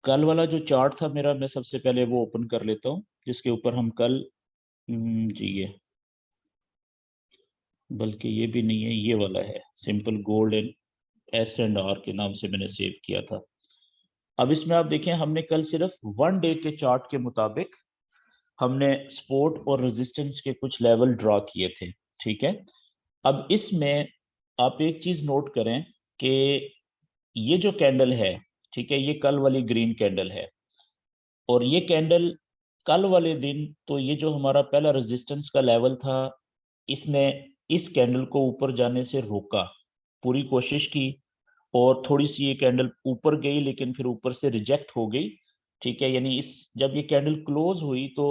कल वाला जो चार्ट था मेरा, मैं सबसे पहले वो ओपन कर लेता हूँ जिसके ऊपर हम कल जी ये, बल्कि ये भी नहीं है, ये वाला है सिंपल गोल्ड एंड S&R के नाम से मैंने सेव किया था। अब इसमें आप देखें, हमने कल सिर्फ 1 डे के चार्ट के मुताबिक हमने सपोर्ट और रेजिस्टेंस के कुछ लेवल ड्रॉ किए थे। ठीक है, अब इसमें आप एक चीज नोट करें कि ये जो कैंडल है, ठीक है, ये कल वाली ग्रीन कैंडल है, और ये कैंडल कल वाले दिन, तो ये जो हमारा पहला रेजिस्टेंस का लेवल था, इसने इस कैंडल को ऊपर जाने से रोका, पूरी कोशिश की, और थोड़ी सी ये कैंडल ऊपर गई लेकिन फिर ऊपर से रिजेक्ट हो गई। ठीक है, यानी इस जब ये कैंडल क्लोज हुई तो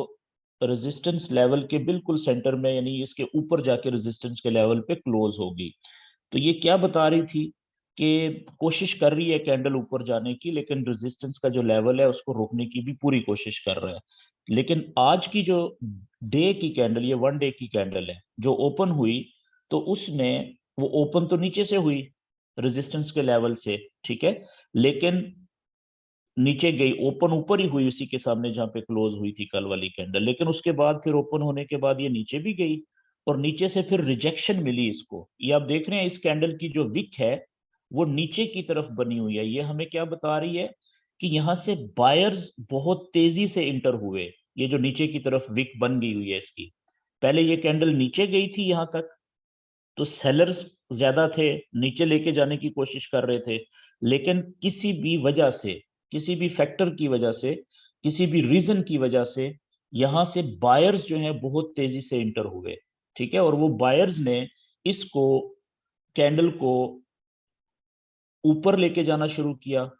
रेजिस्टेंस लेवल के बिल्कुल सेंटर में, यानी इसके ऊपर जाके रेजिस्टेंस के लेवल पे क्लोज होगी। तो ये क्या बता रही थी कि कोशिश कर रही है कैंडल ऊपर जाने की, लेकिन रेजिस्टेंस का जो लेवल है उसको रोकने की भी पूरी कोशिश कर रहा है। लेकिन आज की जो डे की कैंडल, ये 1 डे की कैंडल है जो ओपन हुई, तो उसमें वो ओपन तो नीचे से हुई रेजिस्टेंस के लेवल से, ठीक है, लेकिन नीचे गई, ओपन ऊपर ही हुई उसी के सामने जहां पे क्लोज हुई थी कल वाली कैंडल, लेकिन उसके बाद फिर ओपन होने के बाद ये नीचे भी गई, और नीचे से फिर रिजेक्शन मिली इसको। ये आप देख रहे हैं इस कैंडल की जो विक है वो नीचे की तरफ बनी हुई है। ये हमें क्या बता रही है कि यहाँ से बायर्स बहुत तेजी से इंटर हुए। ये जो नीचे की तरफ विक बन गई हुई है इसकी, पहले ये कैंडल नीचे गई थी यहाँ तक, तो सेलर्स ज्यादा थे, नीचे लेके जाने की कोशिश कर रहे थे, लेकिन किसी भी वजह से, किसी भी फैक्टर की वजह से, किसी भी रीजन की वजह से यहां से बायर्स जो हैं बहुत तेजी से इंटर हुए। ठीक है, और वो बायर्स ने इसको, कैंडल को ऊपर लेके जाना शुरू किया,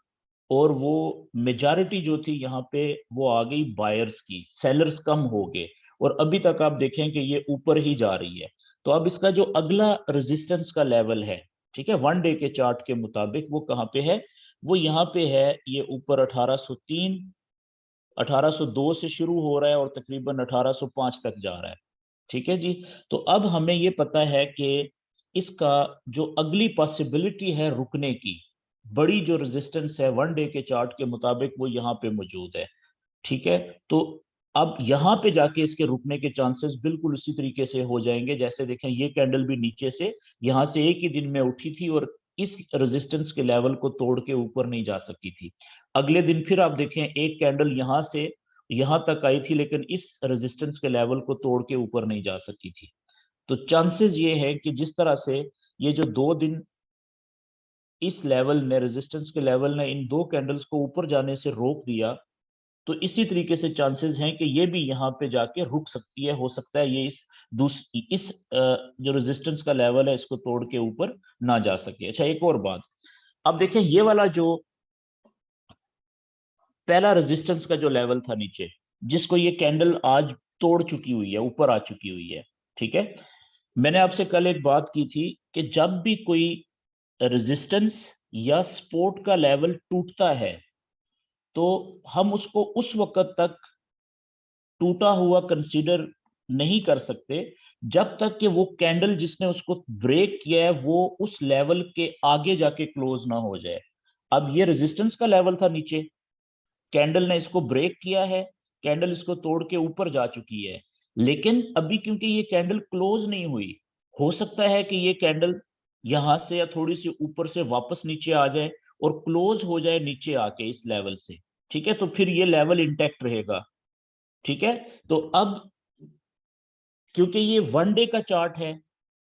और वो मेजॉरिटी जो थी यहाँ पे वो आ गई बायर्स की, सेलर्स कम हो गए, और अभी तक आप देखें कि ये ऊपर ही जा रही है। तो अब इसका जो अगला रेजिस्टेंस का लेवल है, ठीक है, 1 डे के चार्ट के मुताबिक वो कहाँ पे है, वो यहाँ पे है, ये ऊपर 1803, 1802 से शुरू हो रहा है और तकरीबन 1805 तक जा रहा है। ठीक है जी। तो अब हमें ये पता है कि इसका जो अगली पॉसिबिलिटी है रुकने की, बड़ी जो रेजिस्टेंस है 1 डे के चार्ट के मुताबिक वो यहाँ पे मौजूद है। ठीक है, तो अब यहाँ पे जाके इसके रुकने के चांसेस बिल्कुल उसी तरीके से हो जाएंगे जैसे देखें ये कैंडल भी नीचे से यहाँ से एक ही दिन में उठी थी और इस रेजिस्टेंस के लेवल को तोड़ के ऊपर नहीं जा सकी थी। अगले दिन फिर आप देखें एक कैंडल यहाँ से यहाँ तक आई थी, लेकिन इस रेजिस्टेंस के लेवल को तोड़ के ऊपर नहीं जा सकी थी। तो चांसेस ये है कि जिस तरह से ये जो 2 दिन इस लेवल ने, रेजिस्टेंस के लेवल ने इन दो कैंडल्स को ऊपर जाने से रोक दिया, तो इसी तरीके से चांसेस हैं कि ये भी यहाँ पे जाके रुक सकती है। हो सकता है ये इस जो रेजिस्टेंस का लेवल है इसको तोड़ के ऊपर ना जा सके। अच्छा, एक और बात, अब देखें ये वाला जो पहला रेजिस्टेंस का जो लेवल था नीचे, जिसको ये कैंडल आज तोड़ चुकी हुई है, ऊपर आ चुकी हुई है, ठीक है, मैंने आपसे कल एक बात की थी कि जब भी कोई रेजिस्टेंस या सपोर्ट का लेवल टूटता है तो हम उसको उस वक्त तक टूटा हुआ कंसीडर नहीं कर सकते जब तक कि वो कैंडल जिसने उसको ब्रेक किया है वो उस लेवल के आगे जाके क्लोज ना हो जाए। अब ये रेजिस्टेंस का लेवल था नीचे, कैंडल ने इसको ब्रेक किया है, कैंडल इसको तोड़ के ऊपर जा चुकी है, लेकिन अभी क्योंकि ये कैंडल क्लोज नहीं हुई, हो सकता है कि ये कैंडल यहां से या थोड़ी सी ऊपर से वापस नीचे आ जाए और क्लोज हो जाए नीचे आके इस लेवल से। ठीक है, तो फिर ये लेवल इंटैक्ट रहेगा। ठीक है, तो अब क्योंकि ये 1 डे का चार्ट है,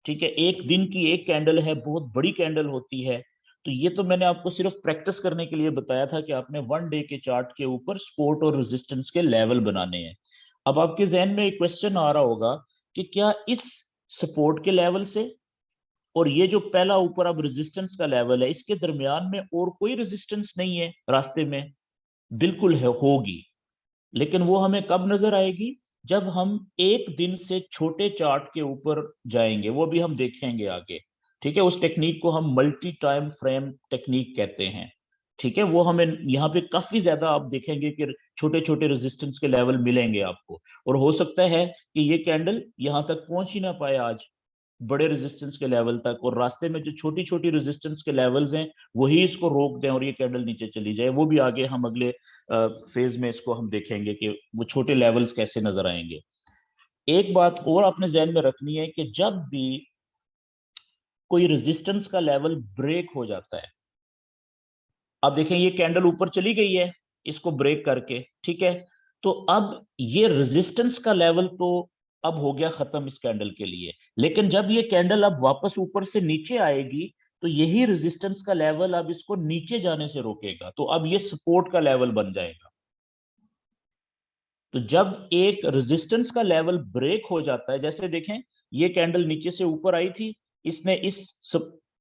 ठीक है, एक दिन की एक कैंडल है, बहुत बड़ी कैंडल होती है, तो ये तो मैंने आपको सिर्फ प्रैक्टिस करने के लिए बताया था कि आपने 1 डे के चार्ट के ऊपर सपोर्ट और रेजिस्टेंस के लेवल बनाने हैं। अब आपके जहन में एक क्वेश्चन आ रहा होगा कि क्या इस सपोर्ट के लेवल से और ये जो पहला ऊपर अब रेजिस्टेंस का लेवल है इसके दरमियान में और कोई रेजिस्टेंस नहीं है रास्ते में? बिल्कुल है, होगी, लेकिन वो हमें कब नजर आएगी? जब हम एक दिन से छोटे चार्ट के ऊपर जाएंगे, वो भी हम देखेंगे आगे। ठीक है, उस टेक्निक को हम मल्टी टाइम फ्रेम टेक्निक कहते हैं। ठीक है, वो हमें यहाँ पे काफी ज्यादा आप देखेंगे कि छोटे छोटे रेजिस्टेंस के लेवल मिलेंगे आपको, और हो सकता है कि ये कैंडल यहाँ तक पहुंच ही ना पाए आज, बड़े रेजिस्टेंस के लेवल तक, और रास्ते में जो छोटी छोटी रेजिस्टेंस के लेवल्स हैं वही इसको रोक दें और ये कैंडल नीचे चली जाए, वो भी आगे हम अगले फेज में इसको हम देखेंगे कि वो छोटे लेवल्स कैसे नजर आएंगे। एक बात और आपने जहन में रखनी है कि जब भी कोई रेजिस्टेंस का लेवल ब्रेक हो जाता है, अब देखें ये कैंडल ऊपर चली गई है इसको ब्रेक करके, ठीक है, तो अब ये रेजिस्टेंस का लेवल तो अब हो गया खत्म इस कैंडल के लिए, लेकिन जब ये कैंडल अब वापस ऊपर से नीचे आएगी तो यही रेजिस्टेंस का लेवल अब इसको नीचे जाने से रोकेगा, तो अब ये सपोर्ट का लेवल बन जाएगा। तो जब एक रेजिस्टेंस का लेवल ब्रेक हो जाता है, जैसे देखें ये कैंडल नीचे से ऊपर आई थी, इसने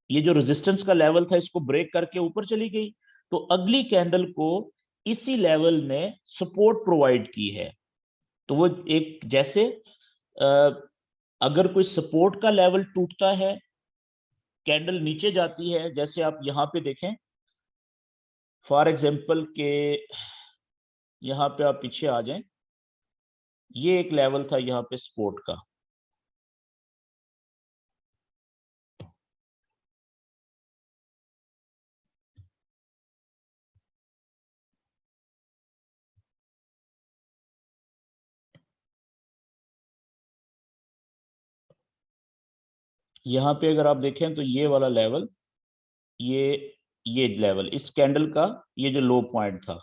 ये जो रेजिस्टेंस का लेवल था इसको ब्रेक करके ऊपर चली गई, तो अगली कैंडल को इसी लेवल ने सपोर्ट प्रोवाइड की है। तो वो एक जैसे अगर कोई सपोर्ट का लेवल टूटता है, कैंडल नीचे जाती है, जैसे आप यहां पे देखें फॉर एग्जांपल के यहां पे आप पीछे आ जाएं, ये एक लेवल था यहाँ पे सपोर्ट का, यहाँ पे अगर आप देखें तो ये वाला लेवल, ये ये लेवल इस कैंडल का ये जो लो पॉइंट था,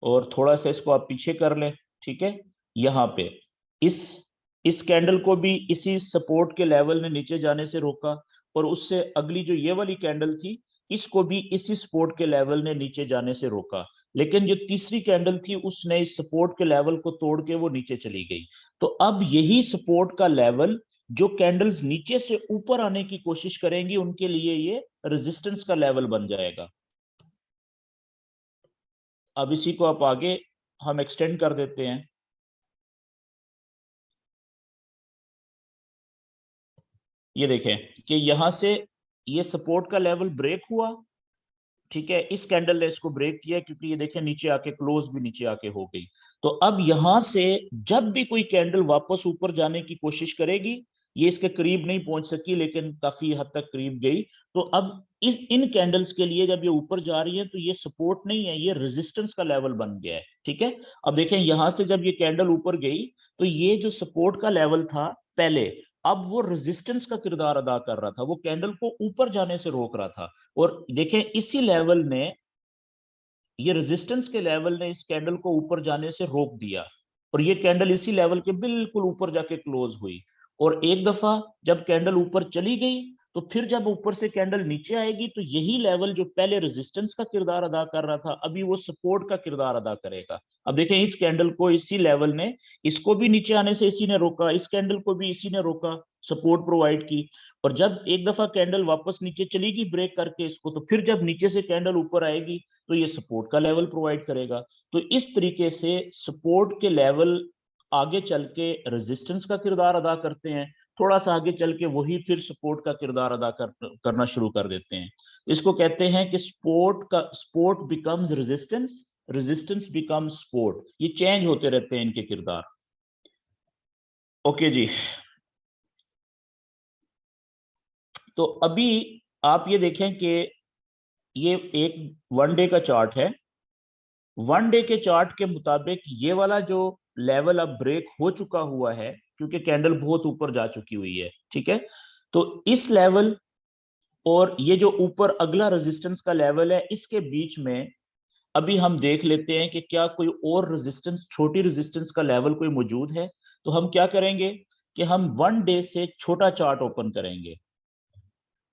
और थोड़ा सा इसको आप पीछे कर लें, ठीक है, यहाँ पे इस इस कैंडल को भी इसी सपोर्ट के लेवल ने नीचे जाने से रोका, और उससे अगली जो ये वाली कैंडल थी इसको भी इसी सपोर्ट के लेवल ने नीचे जाने से रोका, लेकिन जो तीसरी कैंडल थी उसने इस सपोर्ट के लेवल को तोड़ के वो नीचे चली गई। तो अब यही सपोर्ट का लेवल जो कैंडल्स नीचे से ऊपर आने की कोशिश करेंगी उनके लिए ये रेजिस्टेंस का लेवल बन जाएगा। अब इसी को आप आगे हम एक्सटेंड कर देते हैं। ये देखें कि यहां से ये सपोर्ट का लेवल ब्रेक हुआ, ठीक है, इस कैंडल ने इसको ब्रेक किया क्योंकि ये देखें नीचे आके क्लोज भी नीचे आके हो गई। तो अब यहां से जब भी कोई कैंडल वापस ऊपर जाने की कोशिश करेगी, ये इसके करीब नहीं पहुंच सकी लेकिन काफी हद तक करीब गई, तो अब इस इन कैंडल्स के लिए जब ये ऊपर जा रही है तो ये सपोर्ट नहीं है, ये रेजिस्टेंस का लेवल बन गया है, ठीक है। अब देखें यहां से जब ये कैंडल ऊपर गई तो ये जो सपोर्ट का लेवल था पहले, अब वो रेजिस्टेंस का किरदार अदा कर रहा था, वो कैंडल को ऊपर जाने से रोक रहा था, और देखें इसी लेवल ने, ये रेजिस्टेंस के लेवल ने इस कैंडल को ऊपर जाने से रोक दिया, और ये कैंडल इसी लेवल के बिल्कुल ऊपर जाके क्लोज हुई। और एक दफा जब कैंडल ऊपर चली गई तो फिर जब ऊपर से कैंडल नीचे आएगी तो यही लेवल जो पहले रेजिस्टेंस का किरदार अदा कर रहा था अभी वो सपोर्ट का किरदार अदा करेगा। अब देखें इस कैंडल को इसी लेवल ने, इसको भी नीचे आने से इसी ने रोका, इस कैंडल को भी इसी ने रोका, सपोर्ट प्रोवाइड की, और जब एक दफा कैंडल वापस नीचे चलेगी ब्रेक करके इसको, तो फिर जब नीचे से कैंडल ऊपर आएगी तो ये सपोर्ट का लेवल प्रोवाइड करेगा। तो इस तरीके से सपोर्ट के लेवल आगे चल के रेजिस्टेंस का किरदार अदा करते हैं, थोड़ा सा आगे चल के वही फिर सपोर्ट का किरदार अदा करना शुरू कर देते हैं। इसको कहते हैं कि support becomes resistance, resistance becomes support, ये चेंज होते रहते हैं इनके किरदार। ओके जी, तो अभी आप ये देखें कि ये एक वन डे का चार्ट है। वन डे के चार्ट के मुताबिक ये वाला जो लेवल अब ब्रेक हो चुका हुआ है क्योंकि कैंडल बहुत ऊपर जा चुकी हुई है, ठीक है, तो इस लेवल और ये जो ऊपर अगला रेजिस्टेंस का लेवल है इसके बीच में अभी हम देख लेते हैं कि क्या कोई और रेजिस्टेंस, छोटी रेजिस्टेंस का लेवल कोई मौजूद है। तो हम क्या करेंगे कि हम वन डे से छोटा चार्ट ओपन करेंगे।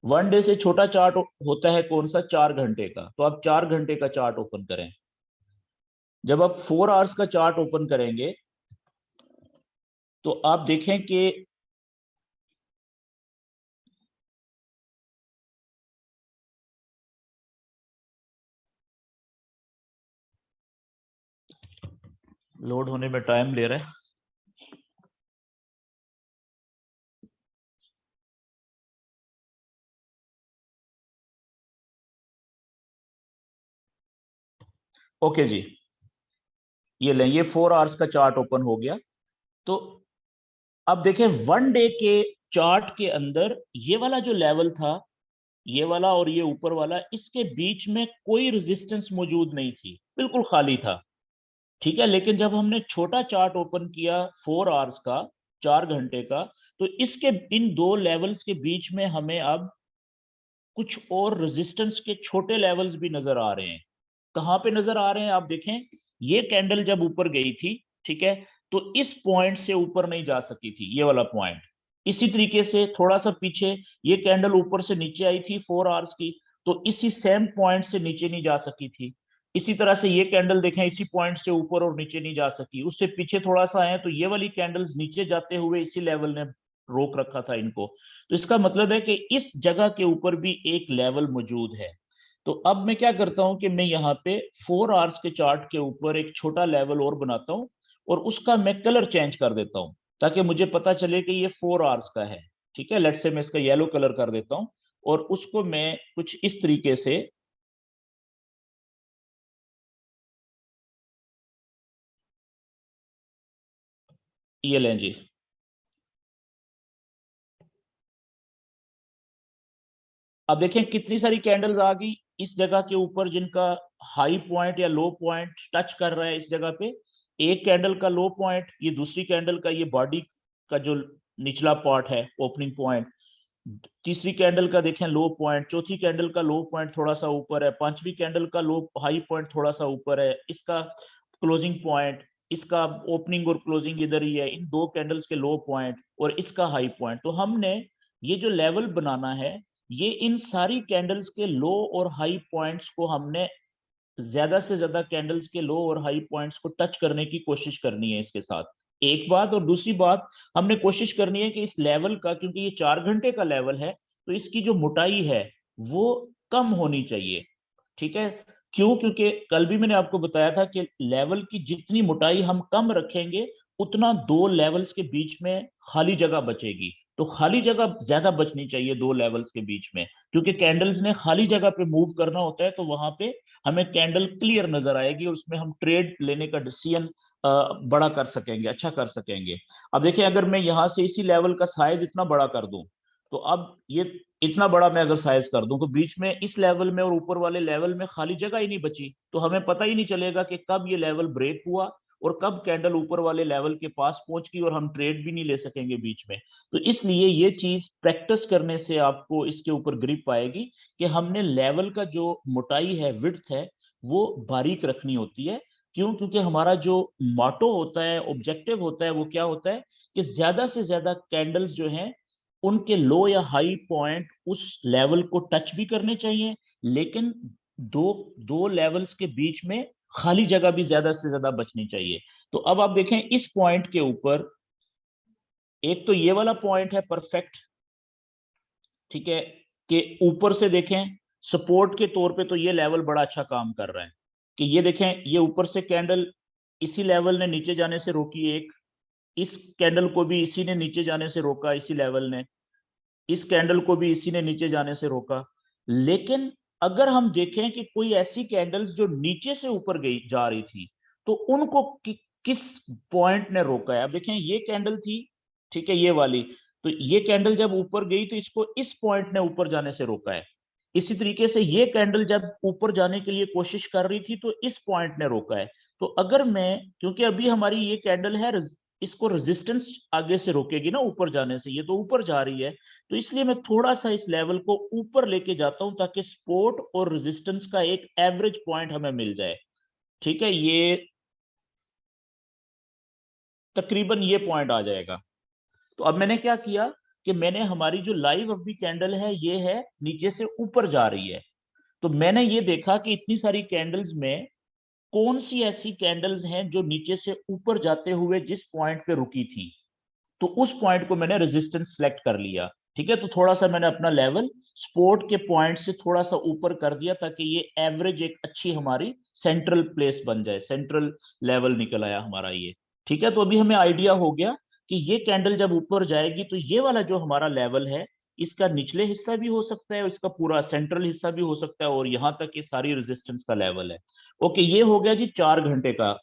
वन डे से छोटा चार्ट होता है कौन सा, 4 घंटे का, तो आप 4 घंटे का चार्ट ओपन करें। जब आप 4 आवर्स का चार्ट ओपन करेंगे तो आप देखें कि लोड होने में टाइम ले रहा है। ओके जी, ये लें, ये 4 आवर्स का चार्ट ओपन हो गया। तो अब देखें 1 डे के चार्ट के अंदर ये वाला जो लेवल था, ये वाला और ये ऊपर वाला, इसके बीच में कोई रेजिस्टेंस मौजूद नहीं थी, बिल्कुल खाली था। ठीक है, लेकिन जब हमने छोटा चार्ट ओपन किया 4 आवर्स का, 4 घंटे का, तो इसके इन दो लेवल्स के बीच में हमें अब कुछ और रेजिस्टेंस के छोटे लेवल्स भी नजर आ रहे हैं। कहाँ पे नजर आ रहे हैं आप देखें, ये कैंडल जब ऊपर गई थी, ठीक है, तो इस पॉइंट से ऊपर नहीं जा सकी थी, ये वाला पॉइंट। इसी तरीके से थोड़ा सा पीछे ये कैंडल ऊपर से नीचे आई थी 4 आवर्स की, तो इसी सेम पॉइंट से नीचे नहीं जा सकी थी। इसी तरह से ये कैंडल देखें, इसी पॉइंट से ऊपर और नीचे नहीं जा सकी, उससे पीछे थोड़ा सा आए तो ये वाली कैंडल्स नीचे जाते हुए इसी लेवल ने रोक रखा था इनको। तो इसका मतलब है कि इस जगह के ऊपर भी एक लेवल मौजूद है। तो अब मैं क्या करता हूं कि मैं यहाँ पे 4 आवर्स के चार्ट के ऊपर एक छोटा लेवल और बनाता हूं, और उसका मैं कलर चेंज कर देता हूं, ताकि मुझे पता चले कि ये 4 आवर्स का है। ठीक है, लेट्स से मैं इसका येलो कलर कर देता हूं, और उसको मैं कुछ इस तरीके से, ये लें जी। अब देखें कितनी सारी कैंडल्स आ गई इस जगह के ऊपर जिनका हाई पॉइंट या लो पॉइंट टच कर रहा है इस जगह पे। एक कैंडल का लो पॉइंट, ये दूसरी कैंडल का ये बॉडी का जो निचला पार्ट है, ओपनिंग पॉइंट, तीसरी कैंडल का देखें लो पॉइंट, चौथी कैंडल का लो पॉइंट थोड़ा सा ऊपर है, पांचवी कैंडल का लो हाई पॉइंट थोड़ा सा ऊपर है, इसका क्लोजिंग पॉइंट, इसका ओपनिंग और क्लोजिंग इधर ही है, इन दो कैंडल्स के लो पॉइंट और इसका हाई पॉइंट। तो हमने ये जो लेवल बनाना है, ये इन सारी कैंडल्स के लो और हाई पॉइंट्स को हमने ज्यादा से ज्यादा कैंडल्स के लो और हाई पॉइंट्स को टच करने की कोशिश करनी है इसके साथ। एक बात, और दूसरी बात, हमने कोशिश करनी है कि इस लेवल का, क्योंकि ये 4 घंटे का लेवल है, तो इसकी जो मोटाई है वो कम होनी चाहिए। ठीक है, क्यों? क्योंकि कल भी मैंने आपको बताया था कि लेवल की जितनी मोटाई हम कम रखेंगे, उतना दो लेवल्स के बीच में खाली जगह बचेगी। तो खाली जगह ज्यादा बचनी चाहिए दो लेवल्स के बीच में, क्योंकि कैंडल्स ने खाली जगह पे मूव करना होता है, तो वहां पे हमें कैंडल क्लियर नजर आएगी और उसमें हम ट्रेड लेने का डिसीजन बड़ा कर सकेंगे, अच्छा कर सकेंगे। अब देखिए, अगर मैं यहाँ से इसी लेवल का साइज इतना बड़ा कर दूं, तो अब ये इतना बड़ा मैं अगर साइज कर दूं, तो बीच में इस लेवल में और ऊपर वाले लेवल में खाली जगह ही नहीं बची, तो हमें पता ही नहीं चलेगा कि कब ये लेवल ब्रेक हुआ और कब कैंडल ऊपर वाले लेवल के पास पहुंच गई, और हम ट्रेड भी नहीं ले सकेंगे बीच में। तो इसलिए ये चीज प्रैक्टिस करने से आपको इसके ऊपर ग्रिप आएगी कि हमने लेवल का जो मोटाई है, विड्थ है, वो बारीक रखनी होती है। क्यों? क्योंकि हमारा जो मोटो होता है, ऑब्जेक्टिव होता है, वो क्या होता है कि ज्यादा से ज्यादा कैंडल्स जो हैं, उनके लो या हाई पॉइंट उस लेवल को टच भी करने चाहिए, लेकिन दो दो लेवल्स के बीच में खाली जगह भी ज्यादा से ज्यादा बचनी चाहिए। तो अब आप देखें इस पॉइंट के ऊपर, एक तो ये वाला पॉइंट है परफेक्ट, ठीक है, कि ऊपर से देखें सपोर्ट के तौर पे तो ये लेवल बड़ा अच्छा काम कर रहा है, कि ये देखें, ये ऊपर से कैंडल इसी लेवल ने नीचे जाने से रोकी, एक इस कैंडल को भी इसी ने नीचे जाने से रोका, इसी लेवल ने, इस कैंडल को भी इसी ने नीचे जाने से रोका। लेकिन अगर हम देखें कि कोई ऐसी कैंडल्स जो नीचे से ऊपर गई जा रही थी, तो उनको किस पॉइंट ने रोका है? अब देखें, ये कैंडल थी, ठीक है, ये वाली, तो ये कैंडल जब ऊपर गई तो इसको इस पॉइंट ने ऊपर जाने से रोका है। इसी तरीके से ये कैंडल जब ऊपर जाने के लिए कोशिश कर रही थी, तो इस पॉइंट ने रोका है। तो अगर मैं, क्योंकि अभी हमारी ये कैंडल है, इसको रेजिस्टेंस आगे से रोकेगी ना ऊपर जाने से, ये तो ऊपर जा रही है, तो इसलिए मैं थोड़ा सा इस लेवल को ऊपर लेके जाता हूं, ताकि सपोर्ट और रेजिस्टेंस का एक एवरेज पॉइंट हमें मिल जाए। ठीक है, ये तकरीबन ये पॉइंट आ जाएगा। तो अब मैंने क्या किया कि मैंने, हमारी जो लाइव अभी कैंडल है, ये है नीचे से ऊपर जा रही है, तो मैंने ये देखा कि इतनी सारी कैंडल्स में कौन सी ऐसी कैंडल्स हैं जो नीचे से ऊपर जाते हुए जिस पॉइंट पे रुकी थी, तो उस पॉइंट को मैंने रेजिस्टेंस सेलेक्ट कर लिया। ठीक है, तो थोड़ा सा मैंने अपना लेवल सपोर्ट के पॉइंट से थोड़ा सा ऊपर कर दिया, ताकि ये एवरेज एक अच्छी हमारी सेंट्रल प्लेस बन जाए, सेंट्रल लेवल निकल आया हमारा ये। ठीक है, तो अभी हमें आइडिया हो गया कि ये कैंडल जब ऊपर जाएगी, तो ये वाला जो हमारा लेवल है, इसका निचले हिस्सा भी हो सकता है और इसका पूरा सेंट्रल हिस्सा भी हो सकता है, और यहाँ तक ये सारी रेजिस्टेंस का लेवल है। ओके, ये हो गया जी 4 घंटे का।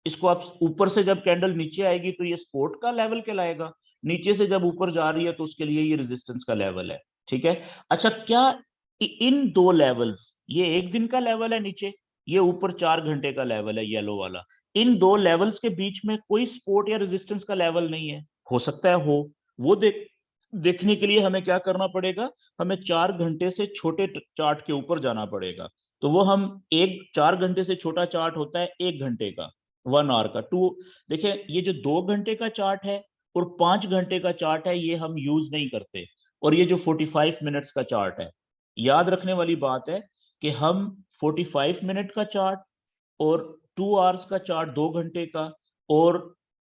इसको आप ऊपर से जब कैंडल नीचे आएगी, तो ये सपोर्ट का लेवल कहलाएगा, नीचे से जब ऊपर जा रही है तो उसके लिए ये रेजिस्टेंस का लेवल है। ठीक है। अच्छा, क्या इन दो लेवल्स, ये एक दिन का लेवल है नीचे, ये ऊपर 4 घंटे का लेवल है येलो वाला, इन दो लेवल्स के बीच में कोई सपोर्ट या रेजिस्टेंस का लेवल नहीं है? हो सकता है हो। वो देखने के लिए हमें क्या करना पड़ेगा, हमें 4 घंटे से छोटे चार्ट के ऊपर जाना पड़ेगा। तो वो हम एक 4 घंटे से छोटा चार्ट होता है 1 घंटे का, 1 आवर का। टू देखिए, ये जो 2 घंटे का चार्ट है और 5 घंटे का चार्ट है, ये हम यूज नहीं करते। और ये जो 45 मिनट्स का चार्ट है, याद रखने वाली बात है कि हम 45 मिनट का चार्ट और 2 आवर्स का चार्ट 2 घंटे का और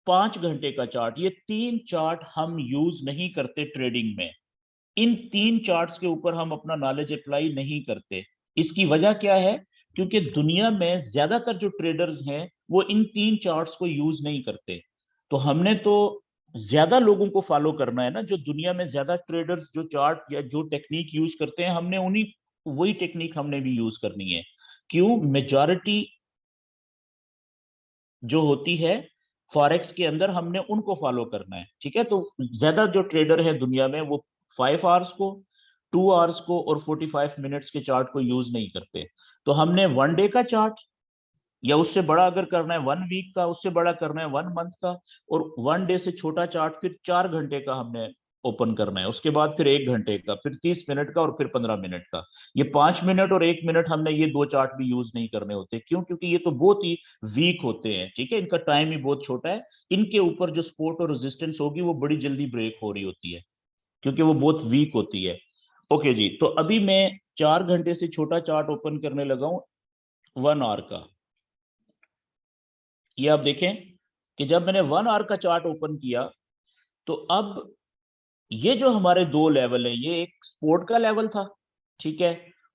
5 घंटे का चार्ट, ये तीन चार्ट हम यूज नहीं करते ट्रेडिंग में। इन तीन चार्ट्स के ऊपर हम अपना नॉलेज अप्लाई नहीं करते। इसकी वजह क्या है? क्योंकि दुनिया में ज्यादातर जो ट्रेडर्स हैं वो इन तीन चार्ट्स को यूज नहीं करते। तो हमने तो ज्यादा लोगों को फॉलो करना है ना, जो दुनिया में ज्यादा ट्रेडर्स जो चार्ट या जो टेक्निक यूज करते हैं, हमने उन्हीं वही टेक्निक हमने भी यूज करनी है। क्यों? मेजॉरिटी जो होती है फॉरेक्स के अंदर, हमने उनको फॉलो करना है। ठीक है। तो ज्यादा जो ट्रेडर है दुनिया में वो 5 आवर्स को, 2 आवर्स को और 45 मिनट्स के चार्ट को यूज नहीं करते। तो हमने 1 डे का चार्ट, या उससे बड़ा अगर करना है 1 वीक का, उससे बड़ा करना है 1 मंथ का, और 1 डे से छोटा चार्ट फिर 4 घंटे का हमने ओपन करना है। उसके बाद फिर 1 घंटे का, फिर 30 मिनट का और फिर 15 मिनट का। ये 5 मिनट और 1 मिनट हमने ये दो चार्ट भी यूज नहीं करने होते। क्यों? क्योंकि ये तो बहुत ही वीक होते हैं। ठीक है, इनका टाइम ही बहुत छोटा है। इनके ऊपर जो सपोर्ट और रेजिस्टेंस होगी वो बड़ी जल्दी ब्रेक हो रही होती है, क्योंकि वो बहुत वीक होती है। ओके जी, तो अभी मैं 4 घंटे से छोटा चार्ट ओपन करने लगा हूं, 1 आवर का। ये आप देखें कि जब मैंने 1 आवर का चार्ट ओपन किया, तो अब ये जो हमारे दो लेवल है, ये एक सपोर्ट का लेवल था, ठीक है,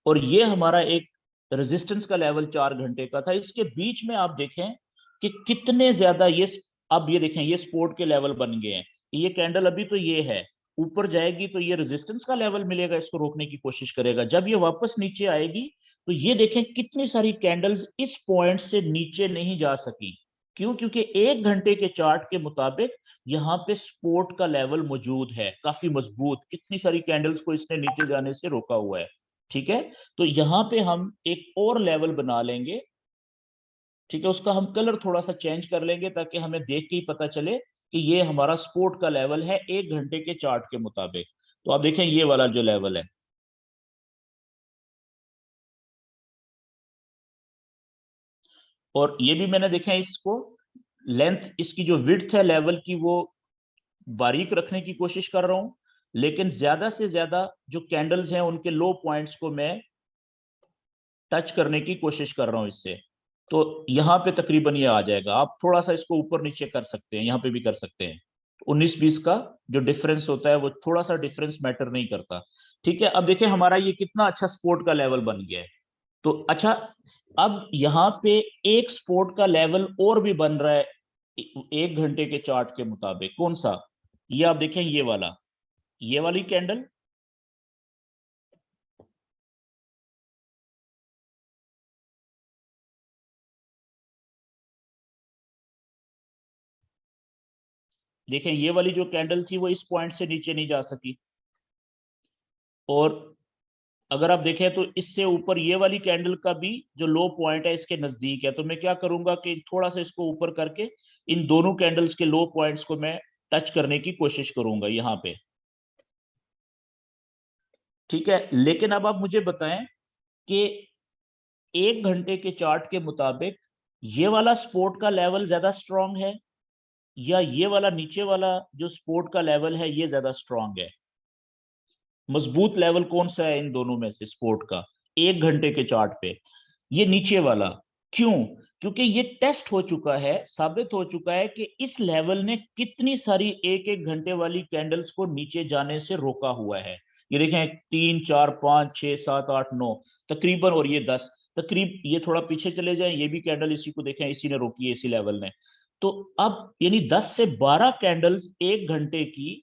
और ये हमारा एक रेजिस्टेंस का लेवल 4 घंटे का था। इसके बीच में आप देखें कि कितने ज्यादा ये, अब ये देखें ये सपोर्ट के लेवल बन गए हैं। ये कैंडल अभी तो ये है, ऊपर जाएगी तो ये रेजिस्टेंस का लेवल मिलेगा, इसको रोकने की कोशिश करेगा। जब ये वापस नीचे आएगी तो ये देखें कितनी सारी कैंडल्स इस पॉइंट से नीचे नहीं जा सकी। क्यों? क्योंकि 1 घंटे के चार्ट के मुताबिक यहाँ पे सपोर्ट का लेवल मौजूद है, काफी मजबूत, कितनी सारी कैंडल्स को इसने नीचे जाने से रोका हुआ है। ठीक है, तो यहाँ पे हम एक और लेवल बना लेंगे। ठीक है, उसका हम कलर थोड़ा सा चेंज कर लेंगे ताकि हमें देख के ही पता चले कि ये हमारा सपोर्ट का लेवल है 1 घंटे के चार्ट के मुताबिक। तो आप देखें ये वाला जो लेवल है, और ये भी मैंने देखा है, इसको लेंथ, इसकी जो विड्थ है लेवल की, वो बारीक रखने की कोशिश कर रहा हूं। लेकिन ज्यादा से ज्यादा जो कैंडल्स हैं उनके लो पॉइंट्स को मैं टच करने की कोशिश कर रहा हूं इससे। तो यहाँ पे तकरीबन ये आ जाएगा। आप थोड़ा सा इसको ऊपर नीचे कर सकते हैं, यहाँ पे भी कर सकते हैं। 19-20 का जो डिफरेंस होता है वो थोड़ा सा डिफरेंस मैटर नहीं करता। ठीक है, अब देखिए हमारा ये कितना अच्छा सपोर्ट का लेवल बन गया है। तो अच्छा, अब यहाँ पे एक सपोर्ट का लेवल और भी बन रहा है 1 घंटे के चार्ट के मुताबिक। कौन सा? ये आप देखें, ये वाला, ये वाली कैंडल। देखें ये वाली जो कैंडल थी वो इस पॉइंट से नीचे नहीं जा सकी। और अगर आप देखें तो इससे ऊपर ये वाली कैंडल का भी जो लो पॉइंट है इसके नजदीक है। तो मैं क्या करूंगा कि थोड़ा सा इसको ऊपर करके इन दोनों कैंडल्स के लो पॉइंट्स को मैं टच करने की कोशिश करूंगा यहाँ पे। ठीक है, लेकिन अब आप मुझे बताएं कि 1 घंटे के चार्ट के मुताबिक ये वाला सपोर्ट का लेवल ज्यादा स्ट्रांग है या ये वाला नीचे वाला जो सपोर्ट का लेवल है ये ज्यादा स्ट्रांग है? मजबूत लेवल कौन सा है इन दोनों में से सपोर्ट का 1 घंटे के चार्ट पे? ये नीचे वाला। क्यों? क्योंकि ये टेस्ट हो चुका है, साबित हो चुका है कि इस लेवल ने कितनी सारी 1-1 घंटे वाली कैंडल्स को नीचे जाने से रोका हुआ है। ये देखें, 3, 4, 5, 6, 7, 8, 9 तकरीबन, और ये 10 तकरीब। ये थोड़ा पीछे चले जाएं, ये भी कैंडल इसी को देखें, इसी ने रोकी है, इसी लेवल ने। तो अब यानी 10 से 12 कैंडल्स 1 घंटे की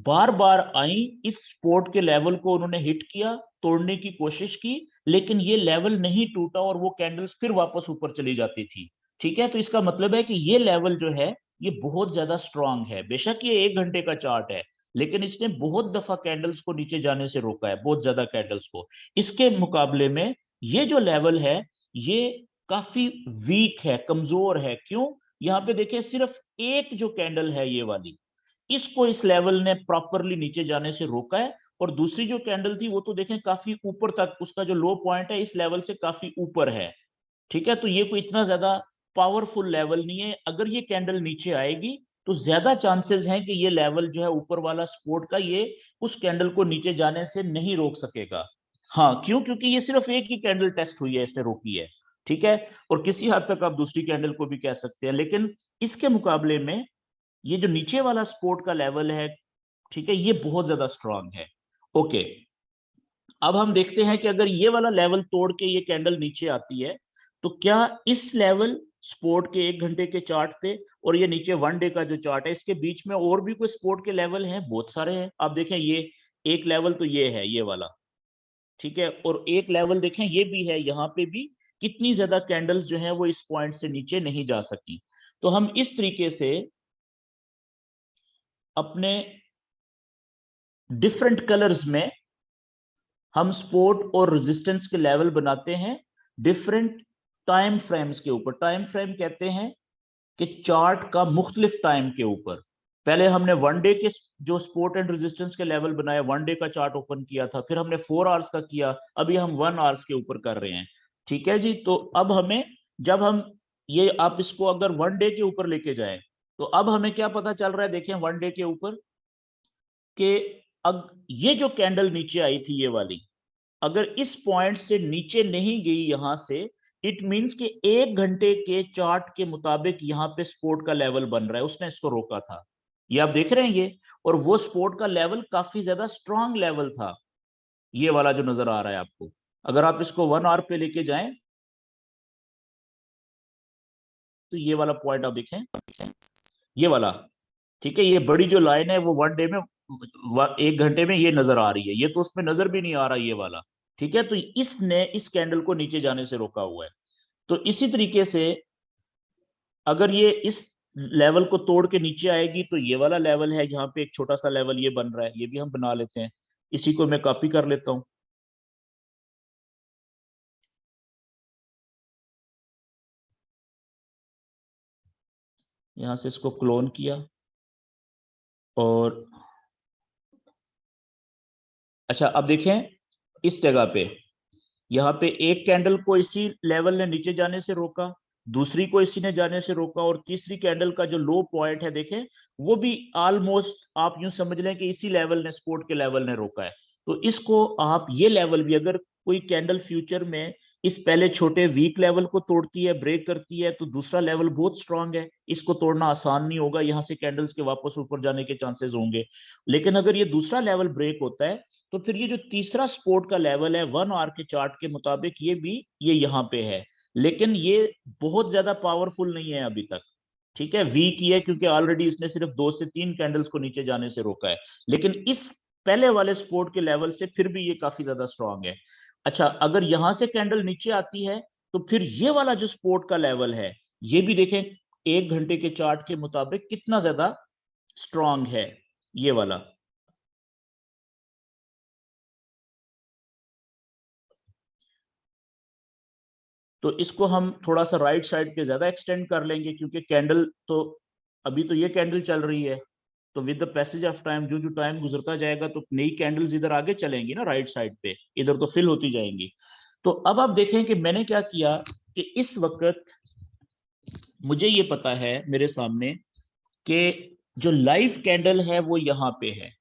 बार बार आई, इस सपोर्ट के लेवल को उन्होंने हिट किया, तोड़ने की कोशिश की, लेकिन ये लेवल नहीं टूटा और वो कैंडल्स फिर वापस ऊपर चली जाती थी। ठीक है, तो इसका मतलब है कि ये लेवल जो है ये बहुत ज्यादा स्ट्रांग है। बेशक ये 1 घंटे का चार्ट है, लेकिन इसने बहुत दफा कैंडल्स को नीचे जाने से रोका है, बहुत ज्यादा कैंडल्स को। इसके मुकाबले में ये जो लेवल है ये काफी वीक है, कमजोर है। क्यों? यहाँ पे देखिए सिर्फ एक जो कैंडल है ये वाली, इसको इस लेवल ने प्रॉपरली नीचे जाने से रोका है। और दूसरी जो कैंडल थी वो तो देखें काफी ऊपर तक, उसका जो लो पॉइंट है इस लेवल से काफी ऊपर है। ठीक है, तो ये कोई इतना ज्यादा पावरफुल लेवल नहीं है। अगर ये कैंडल नीचे आएगी तो ज्यादा चांसेस हैं कि ये लेवल जो है ऊपर वाला सपोर्ट का, ये उस कैंडल को नीचे जाने से नहीं रोक सकेगा। हाँ, क्यों? क्योंकि ये सिर्फ एक ही कैंडल टेस्ट हुई है, इसने रोकी है। ठीक है, और किसी हद तक आप दूसरी कैंडल को भी कह सकते हैं, लेकिन इसके मुकाबले में ये जो नीचे वाला सपोर्ट का लेवल है, ठीक है, ये बहुत ज्यादा स्ट्रांग है। ओके, अब हम देखते हैं कि अगर ये वाला लेवल तोड़ के ये कैंडल नीचे आती है तो क्या इस लेवल सपोर्ट के 1 घंटे के चार्ट पे और ये नीचे 1 डे का जो चार्ट है, इसके बीच में और भी कोई सपोर्ट के लेवल हैं? बहुत सारे हैं। आप देखें, ये एक लेवल तो ये है, ये वाला, ठीक है, और एक लेवल देखें ये भी है, यहाँ पे भी कितनी ज्यादा कैंडल्स जो है वो इस पॉइंट से नीचे नहीं जा सकी। तो हम इस तरीके से अपने डिफरेंट कलर्स में हम सपोर्ट और रेजिस्टेंस के लेवल बनाते हैं डिफरेंट टाइम फ्रेम्स के ऊपर। टाइम फ्रेम कहते हैं कि चार्ट का मुख्तलिफ टाइम के ऊपर। पहले हमने 1 डे के जो सपोर्ट एंड रेजिस्टेंस के लेवल बनाए, 1 डे का चार्ट ओपन किया था, फिर हमने 4 आवर्स का किया, अभी हम 1 आवर्स के ऊपर कर रहे हैं। ठीक है जी, तो अब हमें, जब हम ये, आप इसको अगर 1 डे के ऊपर लेके जाएं तो अब हमें क्या पता चल रहा है? देखें 1 डे के ऊपर कि अब ये जो कैंडल नीचे आई थी ये वाली, अगर इस पॉइंट से नीचे नहीं गई यहां से, इट मींस कि 1 घंटे के चार्ट के मुताबिक यहाँ पे सपोर्ट का लेवल बन रहा है, उसने इसको रोका था। ये आप देख रहे हैं ये, और वो सपोर्ट का लेवल काफी ज्यादा स्ट्रांग लेवल था, ये वाला जो नजर आ रहा है आपको। अगर आप इसको 1 आवर पे लेके जाएं तो ये वाला पॉइंट आप देखें, ये वाला, ठीक है, ये बड़ी जो लाइन है वो 1 डे में, 1 घंटे में ये नजर आ रही है, ये तो उसमें नजर भी नहीं आ रहा ये वाला। ठीक है, तो इसने इस कैंडल को नीचे जाने से रोका हुआ है। तो इसी तरीके से अगर ये इस लेवल को तोड़ के नीचे आएगी तो ये वाला लेवल है, यहाँ पे एक छोटा सा लेवल ये बन रहा है, ये भी हम बना लेते हैं। इसी को मैं कॉपी कर लेता हूं, यहां से इसको क्लोन किया। और अच्छा, अब देखें इस जगह पे, यहाँ पे एक कैंडल को इसी लेवल ने नीचे जाने से रोका, दूसरी को इसी ने जाने से रोका, और तीसरी कैंडल का जो लो पॉइंट है देखें, वो भी ऑलमोस्ट आप यूं समझ लें कि इसी लेवल ने, सपोर्ट के लेवल ने रोका है। तो इसको आप, ये लेवल भी, अगर कोई कैंडल फ्यूचर में इस पहले छोटे वीक लेवल को तोड़ती है, ब्रेक करती है, तो दूसरा लेवल बहुत स्ट्रांग है, इसको तोड़ना आसान नहीं होगा, यहाँ से कैंडल्स के वापस ऊपर जाने के चांसेस होंगे। लेकिन अगर ये दूसरा लेवल ब्रेक होता है तो फिर ये जो तीसरा सपोर्ट का लेवल है 1 आवर के चार्ट के मुताबिक, ये भी ये यहाँ पे है, लेकिन ये बहुत ज्यादा पावरफुल नहीं है अभी तक। ठीक है, वीक ही है, क्योंकि ऑलरेडी इसने सिर्फ 2 से 3 कैंडल्स को नीचे जाने से रोका है। लेकिन इस पहले वाले सपोर्ट के लेवल से फिर भी ये काफी ज्यादा स्ट्रांग है। अच्छा, अगर यहां से कैंडल नीचे आती है तो फिर ये वाला जो सपोर्ट का लेवल है, ये भी देखें 1 घंटे के चार्ट के मुताबिक कितना ज्यादा स्ट्रांग है, ये वाला। तो इसको हम थोड़ा सा राइट साइड पे ज्यादा एक्सटेंड कर लेंगे, क्योंकि कैंडल तो, अभी तो ये कैंडल चल रही है, तो with the passage of time, जो जो टाइम गुजरता जाएगा तो नई कैंडल्स इधर आगे चलेंगी ना, राइट साइड पे, इधर तो फिल होती जाएंगी। तो अब आप देखें कि मैंने क्या किया कि इस वक्त मुझे ये पता है मेरे सामने कि जो लाइव कैंडल है वो यहाँ पे है।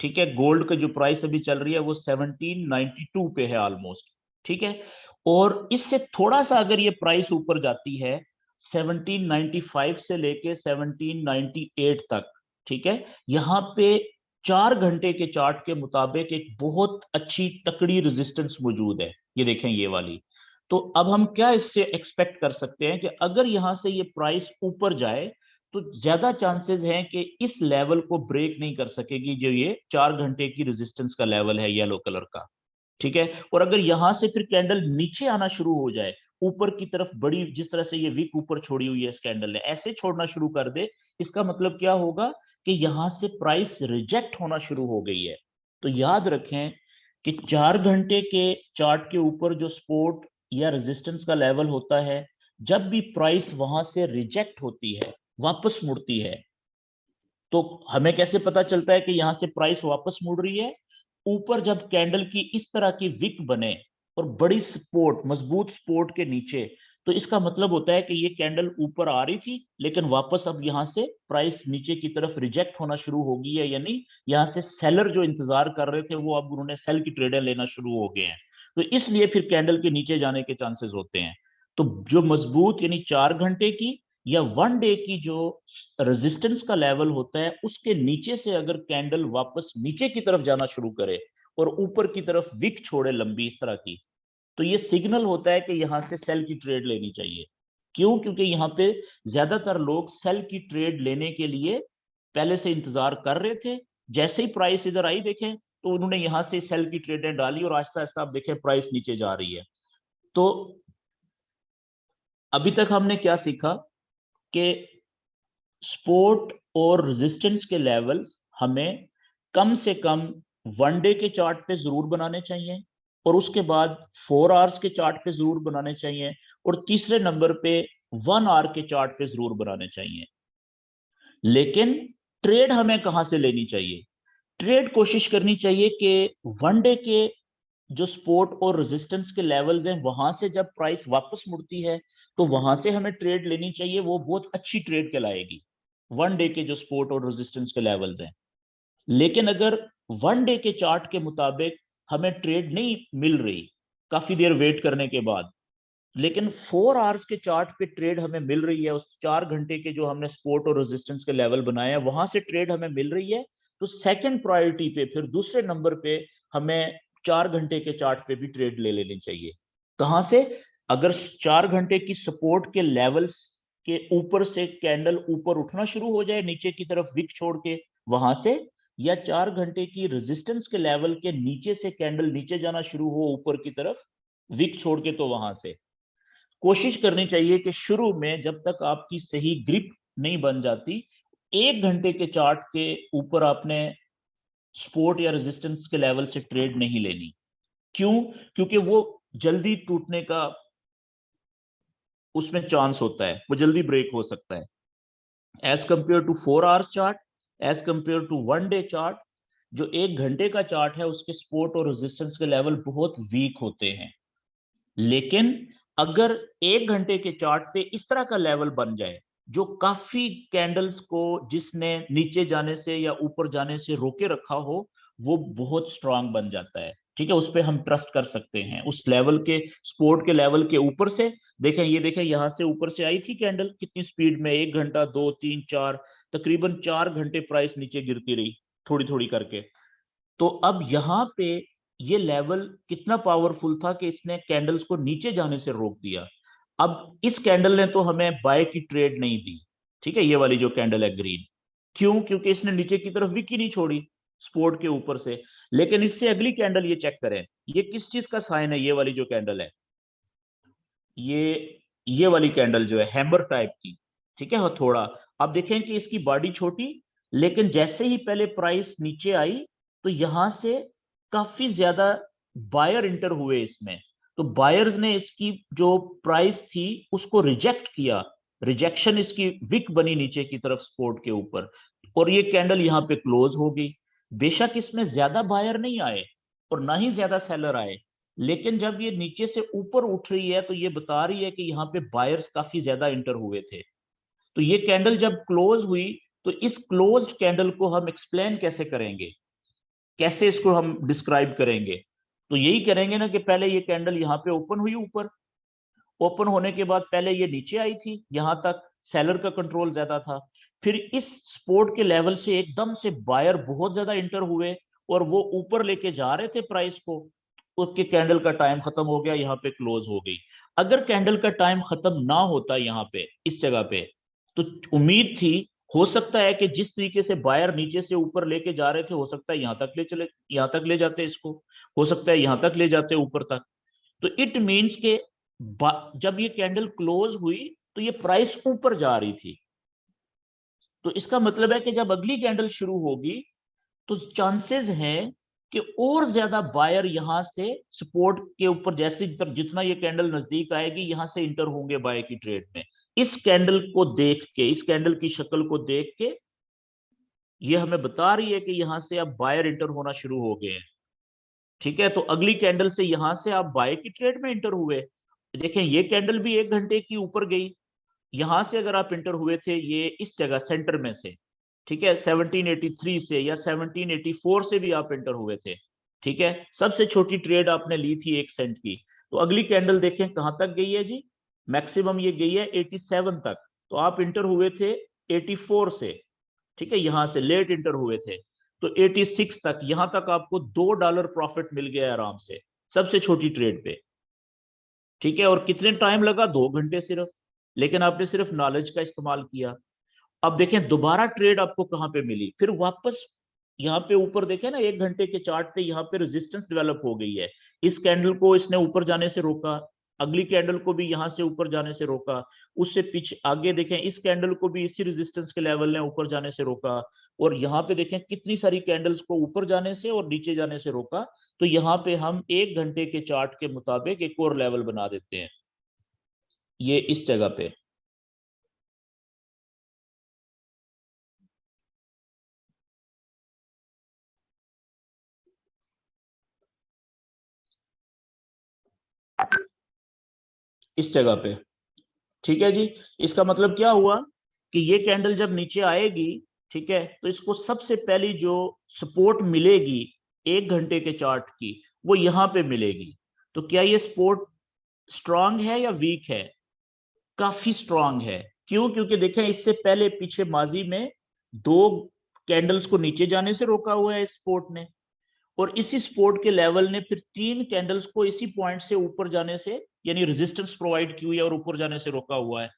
ठीक है, गोल्ड का जो प्राइस अभी चल रही है वो 1792 पे है ऑलमोस्ट। ठीक है, और इससे थोड़ा सा अगर ये प्राइस ऊपर जाती है 1795 से लेके 1798 तक, ठीक है, यहाँ पे 4 घंटे के चार्ट के मुताबिक एक बहुत अच्छी तकड़ी रेजिस्टेंस मौजूद है, ये देखें ये वाली। तो अब हम क्या इससे एक्सपेक्ट कर सकते हैं कि अगर यहां से ये प्राइस ऊपर जाए तो ज्यादा चांसेस हैं कि इस लेवल को ब्रेक नहीं कर सकेगी, जो ये 4 घंटे की रेजिस्टेंस का लेवल है येलो कलर का। ठीक है, और अगर यहां से फिर कैंडल नीचे आना शुरू हो जाए ऊपर की तरफ बड़ी, जिस तरह से ये विक ऊपर छोड़ी हुई है इस कैंडल ने, ऐसे छोड़ना शुरू कर दे, इसका मतलब क्या होगा कि यहां से प्राइस रिजेक्ट होना शुरू हो गई है। तो याद रखें कि 4 घंटे के चार्ट के ऊपर जो सपोर्ट या रेजिस्टेंस का लेवल होता है, जब भी प्राइस वहां से रिजेक्ट होती है, वापस मुड़ती है, तो हमें कैसे पता चलता है कि यहां से प्राइस वापस मुड़ रही है? ऊपर जब कैंडल की इस तरह की विक बने और बड़ी सपोर्ट, मजबूत सपोर्ट के नीचे, तो इसका मतलब होता है कि ये कैंडल ऊपर आ रही थी, लेकिन वापस अब यहां से प्राइस नीचे की तरफ रिजेक्ट होना शुरू हो गई है, यानी यहां से सेलर जो इंतजार कर रहे थे वो अब उन्होंने सेल की ट्रेडें लेना शुरू हो गए हैं। तो इसलिए फिर कैंडल के नीचे जाने के चांसेस होते हैं। तो जो मजबूत यानी 4 घंटे की या 1 डे की जो रेजिस्टेंस का लेवल होता है, उसके नीचे से अगर कैंडल वापस नीचे की तरफ जाना शुरू करे और ऊपर की तरफ विक छोड़े लंबी इस तरह की, तो ये सिग्नल होता है कि यहां से सेल की ट्रेड लेनी चाहिए। क्यों? क्योंकि यहाँ पे ज्यादातर लोग सेल की ट्रेड लेने के लिए पहले से इंतजार कर रहे थे। जैसे ही प्राइस इधर आई देखें, तो उन्होंने यहां से सेल की ट्रेडें डाली और आहिस्ता आहिस्ता आप देखें प्राइस नीचे जा रही है। तो अभी तक हमने क्या सीखा कि सपोर्ट और रेजिस्टेंस के लेवल्स हमें कम से कम 1 डे के चार्ट पे जरूर बनाने चाहिए, और उसके बाद 4 आवर्स के चार्ट पे जरूर बनाने चाहिए, और तीसरे नंबर पे 1 आवर के चार्ट पे जरूर बनाने चाहिए। लेकिन ट्रेड हमें कहां से लेनी चाहिए? ट्रेड कोशिश करनी चाहिए कि 1 डे के जो सपोर्ट और रेजिस्टेंस के लेवल्स हैं, वहां से जब प्राइस वापस मुड़ती है, तो वहां से हमें ट्रेड लेनी चाहिए। वो बहुत अच्छी ट्रेड कहलाएगी, 1 डे के जो सपोर्ट और रेजिस्टेंस के लेवल्स हैं। लेकिन अगर 1 डे के चार्ट के मुताबिक हमें ट्रेड नहीं मिल रही काफी देर वेट करने के बाद, लेकिन 4 आवर्स के चार्ट पे ट्रेड हमें मिल रही है, उस 4 घंटे के जो हमने सपोर्ट और रेजिस्टेंस के लेवल बनाए हैं वहां से ट्रेड हमें मिल रही है, तो सेकंड प्रायोरिटी पे, फिर दूसरे नंबर पे हमें 4 घंटे के चार्ट पे भी ट्रेड ले लेनी चाहिए। कहां से? अगर 4 घंटे की सपोर्ट के लेवल्स के ऊपर से कैंडल ऊपर उठना शुरू हो जाए नीचे की तरफ विक छोड़ के, वहां से, या 4 घंटे की रेजिस्टेंस के लेवल के नीचे से कैंडल नीचे जाना शुरू हो ऊपर की तरफ विक छोड़ के, तो वहां से कोशिश करनी चाहिए कि शुरू में जब तक आपकी सही ग्रिप नहीं बन जाती, 1 घंटे के चार्ट के ऊपर आपने सपोर्ट या रेजिस्टेंस के लेवल से ट्रेड नहीं लेनी। क्यों? क्योंकि वो जल्दी टूटने का उसमें चांस होता है, वो जल्दी ब्रेक हो सकता है। As compare to 4 hours chart, as compare to 1 day chart, जो 1 घंटे का चार्ट है उसके सपोर्ट और रेजिस्टेंस के लेवल बहुत वीक होते हैं। लेकिन अगर 1 घंटे के चार्ट पे इस तरह का लेवल बन जाए जो काफी कैंडल्स को जिसने नीचे जाने से या ऊपर जाने से रोके रखा हो, वो बहुत स्ट्रांग बन जाता है। ठीक है, उस पर हम ट्रस्ट कर सकते हैं। उस लेवल के सपोर्ट के लेवल के ऊपर से देखें, ये देखें यहां से ऊपर से आई थी कैंडल कितनी स्पीड में, 1 घंटा, 2, 3, 4, तकरीबन 4 घंटे प्राइस नीचे गिरती रही थोड़ी थोड़ी करके। तो अब यहाँ पे ये लेवल कितना पावरफुल था कि इसने कैंडल्स को नीचे जाने से रोक दिया। अब इस कैंडल ने तो हमें बाय की ट्रेड नहीं दी। ठीक है, ये वाली जो कैंडल है ग्रीन, क्यों? क्योंकि इसने नीचे की तरफ विक ही नहीं छोड़ी सपोर्ट के ऊपर से। लेकिन इससे अगली कैंडल ये चेक करें, ये किस चीज का साइन है? ये वाली जो कैंडल है, ये वाली कैंडल जो है हैमर टाइप की, ठीक है, हथौड़ा। आप देखें कि इसकी बॉडी छोटी, लेकिन जैसे ही पहले प्राइस नीचे आई, तो यहां से काफी ज्यादा बायर इंटर हुए इसमें। तो बायर्स ने इसकी जो प्राइस थी उसको रिजेक्ट किया, रिजेक्शन इसकी विक बनी नीचे की तरफ सपोर्ट के ऊपर, और ये कैंडल यहां पे क्लोज हो गई। बेशक इसमें ज्यादा बायर नहीं आए और ना ही ज्यादा सेलर आए, लेकिन जब ये नीचे से ऊपर उठ रही है तो ये बता रही है कि यहाँ पे बायर्स काफी ज्यादा इंटर हुए थे। तो ये कैंडल जब क्लोज हुई, तो इस क्लोज्ड कैंडल को हम एक्सप्लेन कैसे करेंगे, कैसे इसको हम डिस्क्राइब करेंगे? तो यही करेंगे ना कि पहले ये कैंडल यहाँ पे ओपन हुई ऊपर, ओपन होने के बाद पहले ये नीचे आई थी, यहां तक सेलर का कंट्रोल ज्यादा था। फिर इस सपोर्ट के लेवल से एकदम से बायर बहुत ज्यादा इंटर हुए और वो ऊपर लेके जा रहे थे प्राइस को। उसके कैंडल का टाइम खत्म हो गया, यहाँ पे क्लोज हो गई। अगर कैंडल का टाइम खत्म ना होता यहाँ पे इस जगह पे, तो उम्मीद थी, हो सकता है कि जिस तरीके से बायर नीचे से ऊपर लेके जा रहे थे, हो सकता है यहाँ तक ले चले, यहाँ तक ले जाते इसको, हो सकता है यहाँ तक ले जाते ऊपर तक। तो इट मीन्स के जब ये कैंडल क्लोज हुई तो ये प्राइस ऊपर जा रही थी। तो इसका मतलब है कि जब अगली कैंडल शुरू होगी तो चांसेस हैं कि और ज्यादा बायर यहां से सपोर्ट के ऊपर, जैसे जितना ये कैंडल नजदीक आएगी यहां से इंटर होंगे बाय की ट्रेड में। इस कैंडल को देख के, इस कैंडल की शक्ल को देख के ये हमें बता रही है कि यहां से अब बायर इंटर होना शुरू हो गए हैं। ठीक है, तो अगली कैंडल से यहां से आप बाय की ट्रेड में इंटर हुए। देखें ये कैंडल भी 1 घंटे की ऊपर गई। यहां से अगर आप इंटर हुए थे ये इस जगह सेंटर में से, ठीक है, 1783 से या 1784 से भी आप इंटर हुए थे। ठीक है, सबसे छोटी ट्रेड आपने ली थी 1 सेंट की। तो अगली कैंडल देखें कहां तक गई है जी, मैक्सिमम ये गई है 87 तक। तो आप इंटर हुए थे 84 से, ठीक है, यहां से लेट इंटर हुए थे। तो 86 तक, यहां तक आपको $2 प्रॉफिट मिल गया आराम से, सबसे छोटी ट्रेड पे। ठीक है, और कितने टाइम लगा, 2 घंटे सिर्फ। लेकिन आपने सिर्फ नॉलेज का इस्तेमाल किया। अब देखें दोबारा ट्रेड आपको कहां पे मिली, फिर वापस यहाँ पे ऊपर देखें ना, 1 घंटे के चार्ट पे यहाँ पे रेजिस्टेंस डेवलप हो गई है। इस कैंडल को इसने ऊपर जाने से रोका, अगली कैंडल को भी यहां से ऊपर जाने से रोका, उससे पीछे आगे देखें इस कैंडल को भी इसी रेजिस्टेंस के लेवल ने ऊपर जाने से रोका। और यहाँ पे देखें कितनी सारी कैंडल्स को ऊपर जाने से और नीचे जाने से रोका। तो यहाँ पे हम 1 घंटे के चार्ट के मुताबिक एक और लेवल बना देते हैं, ये इस जगह पे। इस जगह पे, ठीक है जी। इसका मतलब क्या हुआ कि ये कैंडल जब नीचे आएगी, ठीक है, तो इसको सबसे पहली जो सपोर्ट मिलेगी 1 घंटे के चार्ट की, वो यहां पे मिलेगी। तो क्या ये सपोर्ट स्ट्रांग है या वीक है? काफी स्ट्रांग है। क्यों? क्योंकि देखें इससे पहले पीछे माजी में 2 कैंडल्स को नीचे जाने से रोका हुआ है इस सपोर्ट ने, और इसी सपोर्ट के लेवल ने फिर 3 कैंडल्स को इसी पॉइंट से ऊपर जाने से, यानी रेजिस्टेंस प्रोवाइड की हुई है और ऊपर जाने से रोका हुआ है।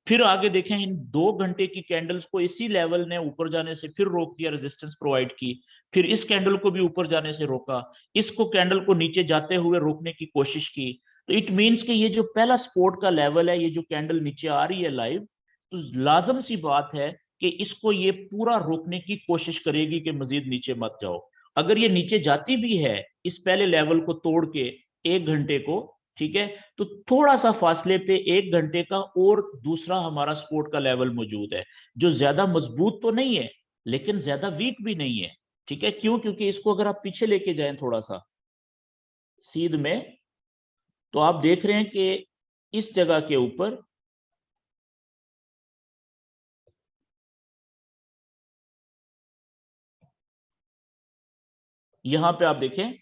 फिर आगे देखें इन 2 घंटे की कैंडल्स को इसी लेवल ने ऊपर जाने से फिर रोक दिया, रेजिस्टेंस प्रोवाइड की। फिर इस कैंडल को भी ऊपर जाने से रोका, इसको कैंडल को नीचे जाते हुए रोकने की कोशिश की। तो इट मीन्स कि ये जो पहला सपोर्ट का लेवल है, ये जो कैंडल नीचे आ रही है लाइव, तो लाजम सी बात है कि इसको ये पूरा रोकने की कोशिश करेगी कि मजीद नीचे मत जाओ। अगर ये नीचे जाती भी है इस पहले लेवल को तोड़ के 1 घंटे को, ठीक है, तो थोड़ा सा फासले पे 1 घंटे का और दूसरा हमारा सपोर्ट का लेवल मौजूद है, जो ज्यादा मजबूत तो नहीं है लेकिन ज्यादा वीक भी नहीं है। ठीक है, क्यों? क्योंकि इसको अगर आप पीछे लेके जाएं थोड़ा सा सीध में, तो आप देख रहे हैं कि इस जगह के ऊपर यहां पे आप देखें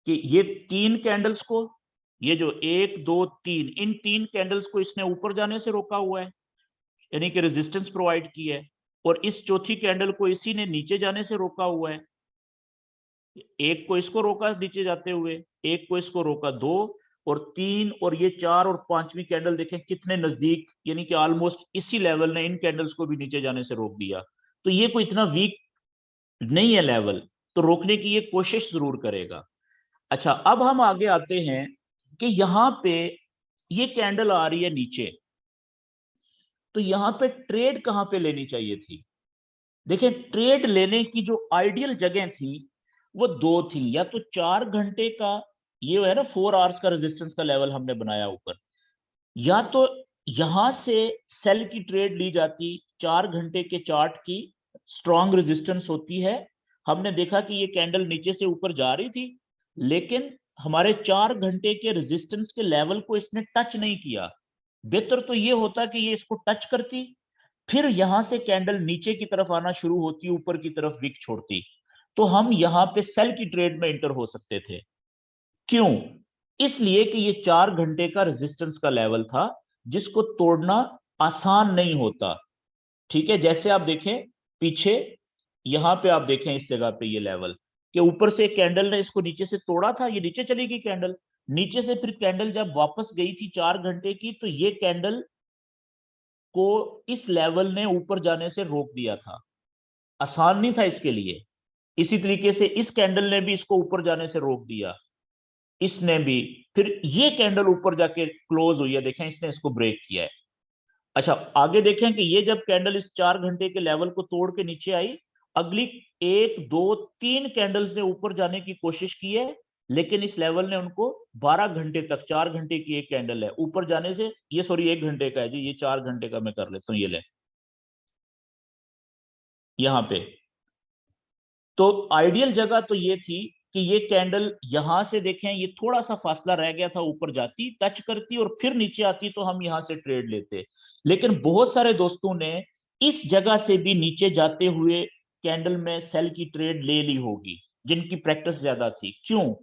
कि ये 3 कैंडल्स को, ये जो 1 2 3, इन 3 कैंडल्स को इसने ऊपर जाने से रोका हुआ है, यानी कि रेजिस्टेंस प्रोवाइड की है। और इस चौथी कैंडल को इसी ने नीचे जाने से रोका हुआ है। एक को इसको रोका नीचे जाते हुए, एक को इसको रोका, 2 और 3 और ये 4 और 5वीं कैंडल देखें कितने नजदीक, यानी कि ऑलमोस्ट इसी लेवल ने इन कैंडल्स को भी नीचे जाने से रोक दिया। तो ये कोई इतना वीक नहीं है लेवल, तो रोकने की ये कोशिश जरूर करेगा। अच्छा, अब हम आगे आते हैं कि यहां पे ये कैंडल आ रही है नीचे, तो यहां पे ट्रेड कहां पे लेनी चाहिए थी? देखिए ट्रेड लेने की जो आइडियल जगह थी वो दो थी, या तो 4 घंटे का, ये है ना 4 आवर्स का रेजिस्टेंस का लेवल हमने बनाया ऊपर, या तो यहां से सेल की ट्रेड ली जाती। 4 घंटे के चार्ट की स्ट्रॉन्ग रेजिस्टेंस होती है। हमने देखा कि ये कैंडल नीचे से ऊपर जा रही थी, लेकिन हमारे 4 घंटे के रेजिस्टेंस के लेवल को इसने टच नहीं किया। बेहतर तो ये होता कि ये इसको टच करती, फिर यहां से कैंडल नीचे की तरफ आना शुरू होती, ऊपर की तरफ विक छोड़ती, तो हम यहां पे सेल की ट्रेड में इंटर हो सकते थे। क्यों? इसलिए कि ये 4 घंटे का रेजिस्टेंस का लेवल था जिसको तोड़ना आसान नहीं होता। ठीक है, जैसे आप देखें पीछे, यहां पे आप देखें इस जगह पे ये लेवल के ऊपर से कैंडल ने इसको नीचे से तोड़ा था, ये नीचे चली गई कैंडल। नीचे से फिर कैंडल जब वापस गई थी 4 घंटे की, तो ये कैंडल को इस लेवल ने ऊपर जाने से रोक दिया था। आसान नहीं था इसके लिए। इसी तरीके से इस कैंडल ने भी इसको ऊपर जाने से रोक दिया। इसने भी, फिर ये कैंडल ऊपर जाके क्लोज हुई है, देखें इसने इसको ब्रेक किया है। अच्छा आगे देखें कि ये जब कैंडल इस 4 घंटे के लेवल को तोड़ के नीचे आई, अगली 1 2 3 कैंडल्स ने ऊपर जाने की कोशिश की है, लेकिन इस लेवल ने उनको 12 घंटे तक, 4 घंटे की एक कैंडल है ऊपर जाने से, ये सॉरी 1 घंटे का है जी, ये 4 घंटे का मैं कर लेता हूँ, ये ले यहाँ पे। तो आइडियल जगह तो ये थी कि ये कैंडल यहां से देखें, ये थोड़ा सा फासला रह गया था, ऊपर जाती टच करती और फिर नीचे आती तो हम यहां से ट्रेड लेते। लेकिन बहुत सारे दोस्तों ने इस जगह से भी नीचे जाते हुए कैंडल में सेल की ट्रेड ले ली होगी, जिनकी प्रैक्टिस ज्यादा थी। क्यों?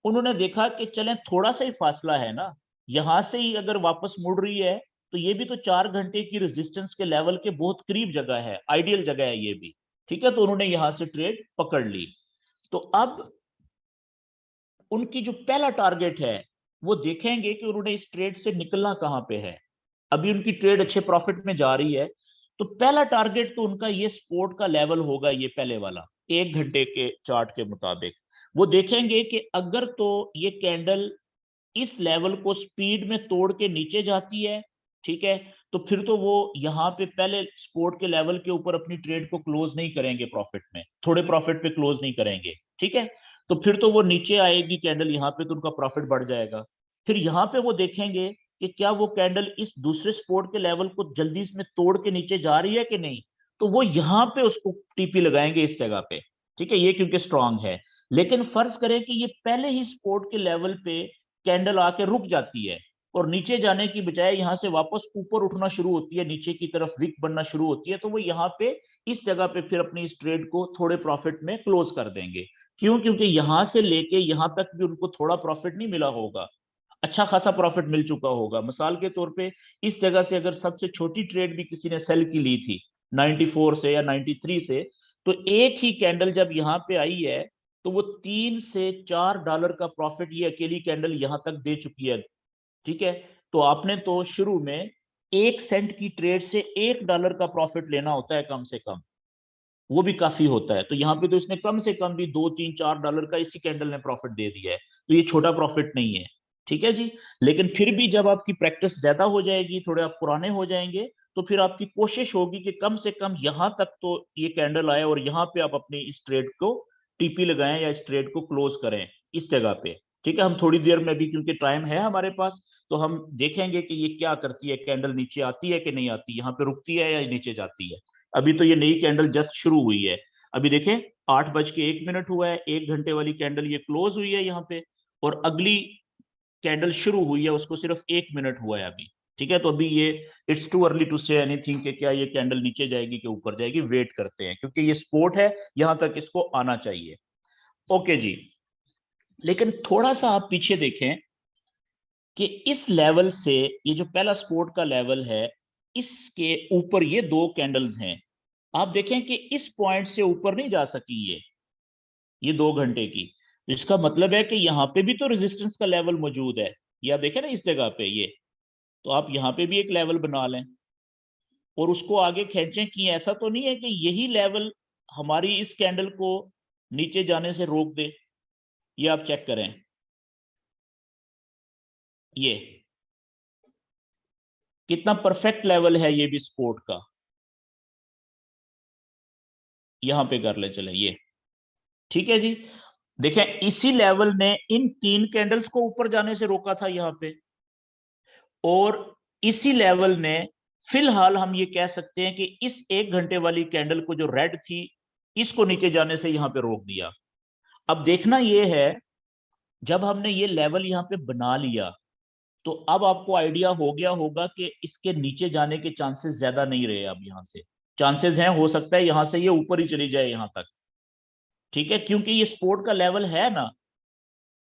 उन्होंने देखा कि चलें थोड़ा सा ही फासला है ना, यहां से ही अगर वापस मुड़ रही है तो ये भी तो 4 घंटे की रेजिस्टेंस के लेवल के बहुत करीब जगह है, आइडियल जगह है ये भी। ठीक है, तो उन्होंने यहां से ट्रेड पकड़ ली। तो अब उनकी जो पहला टारगेट है, वो देखेंगे कि उन्होंने इस ट्रेड से निकलना कहां पे है। अभी उनकी ट्रेड अच्छे प्रॉफिट में जा रही है, तो पहला टारगेट तो उनका ये सपोर्ट का लेवल होगा, ये पहले वाला 1 घंटे के चार्ट के मुताबिक। वो देखेंगे कि अगर तो ये कैंडल इस लेवल को स्पीड में तोड़ के नीचे जाती है, ठीक है, तो फिर तो वो यहाँ पे पहले सपोर्ट के लेवल के ऊपर अपनी ट्रेड को क्लोज नहीं करेंगे, प्रॉफिट में, थोड़े प्रॉफिट पे क्लोज नहीं करेंगे। ठीक है, तो फिर तो वो नीचे आएगी कैंडल यहाँ पे, तो उनका प्रॉफिट बढ़ जाएगा। फिर यहाँ पे वो देखेंगे कि क्या वो कैंडल इस दूसरे सपोर्ट के लेवल को जल्दी इसमें तोड़ के नीचे जा रही है कि नहीं, तो वो यहाँ पे उसको टीपी लगाएंगे इस जगह पे। ठीक है, ये क्योंकि स्ट्रांग है। लेकिन फर्ज करें कि ये पहले ही सपोर्ट के लेवल पे कैंडल आके रुक जाती है और नीचे जाने की बजाय यहां से वापस ऊपर उठना शुरू होती है, नीचे की तरफ विक बनना शुरू होती है, तो वो यहाँ पे इस जगह पे फिर अपनी इस ट्रेड को थोड़े प्रॉफिट में क्लोज कर देंगे। क्यों? क्योंकि यहां से लेके यहां तक भी उनको थोड़ा प्रॉफिट नहीं मिला होगा, अच्छा खासा प्रॉफिट मिल चुका होगा। मिसाल के तौर पे इस जगह से अगर सबसे छोटी ट्रेड भी किसी ने सेल की ली थी 94 से या 93 से, तो एक ही कैंडल जब यहाँ पे आई है तो वो $3 से $4 का प्रॉफिट ये अकेली कैंडल यहां तक दे चुकी है। ठीक है, तो आपने तो शुरू में 1 सेंट की ट्रेड से $1 का प्रॉफिट लेना होता है कम से कम, वो भी काफी होता है। तो यहाँ पे तो इसने कम से कम भी $2 3 4 का इसी कैंडल ने प्रॉफिट दे दिया है, तो ये छोटा प्रॉफिट नहीं है। ठीक है जी। लेकिन फिर भी जब आपकी प्रैक्टिस ज्यादा हो जाएगी, थोड़े आप पुराने हो जाएंगे, तो फिर आपकी कोशिश होगी कि कम से कम यहां तक तो ये कैंडल आए और यहाँ पे आप अपनी इस ट्रेड को टीपी लगाएं या इस ट्रेड को क्लोज करें इस जगह पे। ठीक है, हम थोड़ी देर में भी, क्योंकि टाइम है हमारे पास, तो हम देखेंगे कि ये क्या करती है, कैंडल नीचे आती है कि नहीं आती, यहाँ पे रुकती है या नीचे जाती है। अभी तो ये नई कैंडल जस्ट शुरू हुई है। अभी देखें 8 बज के 1 मिनट हुआ है, 1 घंटे वाली कैंडल ये क्लोज हुई है यहाँ पे, और अगली कैंडल शुरू हुई है उसको सिर्फ 1 मिनट हुआ है अभी। ठीक है, तो अभी ये it's too early to say anything कि क्या ये कैंडल नीचे जाएगी कि ऊपर जाएगी, वेट करते हैं, क्योंकि ये सपोर्ट है, यहां तक इसको आना चाहिए। ओके जी। लेकिन थोड़ा सा आप पीछे देखें कि इस लेवल से, ये जो पहला सपोर्ट का लेवल है, इसके ऊपर ये 2 कैंडल्स हैं। आप देखें कि इस पॉइंट से ऊपर नहीं जा सकी ये 2 घंटे की। इसका मतलब है कि यहाँ पे भी तो रेजिस्टेंस का लेवल मौजूद है। ये आप देखें ना इस जगह पे ये, तो आप यहाँ पे भी एक लेवल बना लें और उसको आगे खींचें कि ऐसा तो नहीं है कि यही लेवल हमारी इस कैंडल को नीचे जाने से रोक दे। ये आप चेक करें, ये कितना परफेक्ट लेवल है ये भी सपोर्ट का। यहां पे कर ले चले ये। ठीक है जी। देखें इसी लेवल ने इन 3 कैंडल्स को ऊपर जाने से रोका था यहाँ पे, और इसी लेवल ने, फिलहाल हम ये कह सकते हैं कि इस 1 घंटे वाली कैंडल को जो रेड थी, इसको नीचे जाने से यहाँ पे रोक दिया। अब देखना ये है, जब हमने ये लेवल यहाँ पे बना लिया, तो अब आपको आइडिया हो गया होगा कि इसके नीचे जाने के चांसेस ज्यादा नहीं रहे। अब यहाँ से चांसेस हैं, हो सकता है यहाँ से ये ऊपर ही चली जाए यहाँ तक। ठीक है, क्योंकि ये सपोर्ट का लेवल है ना,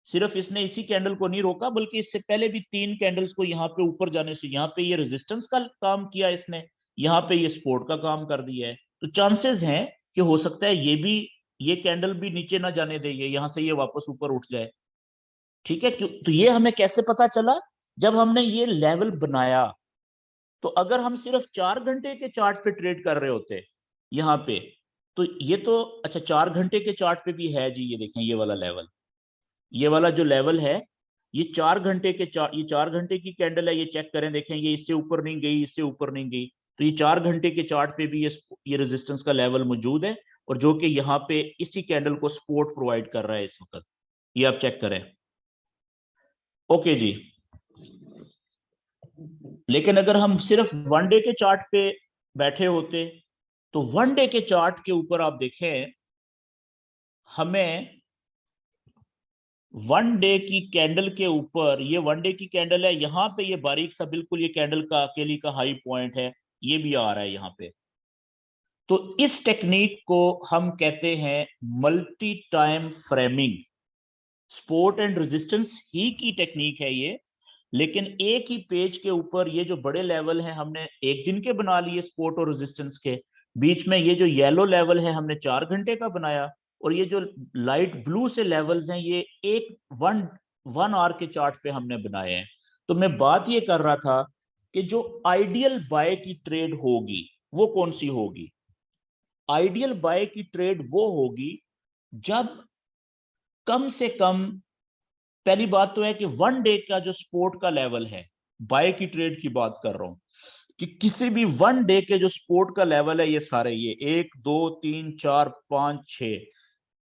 सिर्फ इसने इसी कैंडल को नहीं रोका, बल्कि इससे पहले भी 3 कैंडल्स को यहाँ पे ऊपर जाने से, यहाँ पे ये रेजिस्टेंस का काम किया इसने, यहाँ पे ये सपोर्ट का काम कर दिया है। तो चांसेस हैं कि हो सकता है ये भी, ये कैंडल भी नीचे ना जाने दे, ये यहाँ से ये वापस ऊपर उठ जाए। ठीक है, क्यों? तो ये हमें कैसे पता चला? जब हमने ये लेवल बनाया, तो अगर हम सिर्फ 4 घंटे के चार्ट पे ट्रेड कर रहे होते यहाँ पे, तो ये तो अच्छा 4 घंटे के चार्ट पे भी है जी, ये देखें ये वाला लेवल, ये वाला जो लेवल है, ये 4 घंटे के ये 4 घंटे की कैंडल है, ये चेक करें, देखें ये इससे ऊपर नहीं गई, इससे ऊपर नहीं गई। तो ये 4 घंटे के चार्ट पे भी ये रेजिस्टेंस का लेवल मौजूद है, और जो कि यहाँ पे इसी कैंडल को सपोर्ट प्रोवाइड कर रहा है इस वक्त। ये आप चेक करें। ओके जी। लेकिन अगर हम सिर्फ वन डे के चार्ट पे बैठे होते, तो वन डे के चार्ट के ऊपर आप देखें, हमें वन डे की कैंडल के ऊपर, ये वन डे की कैंडल है, यहां पे ये बारीक सा बिल्कुल ये कैंडल का अकेली का हाई पॉइंट है, ये भी आ रहा है यहाँ पे। तो इस टेक्निक को हम कहते हैं multi time framing. Support and resistance ही की टेक्निक है ये, लेकिन एक ही पेज के ऊपर ये जो बड़े लेवल हैं हमने एक दिन के बना लिए सपोर्ट और रेजिस्टेंस के, बीच में ये जो येलो लेवल है हमने 4 घंटे का बनाया, और ये जो लाइट ब्लू से लेवल्स हैं ये एक वन आवर के चार्ट पे हमने बनाए हैं। तो मैं बात ये कर रहा था कि जो आइडियल बाय की ट्रेड होगी वो कौन सी होगी। आइडियल बाय की ट्रेड वो होगी जब कम से कम, पहली बात तो है कि वन डे का जो सपोर्ट का लेवल है, बाय की ट्रेड की बात कर रहा हूं, कि किसी भी वन डे के जो सपोर्ट का लेवल है, ये सारे ये 1 2 3 4 5 6,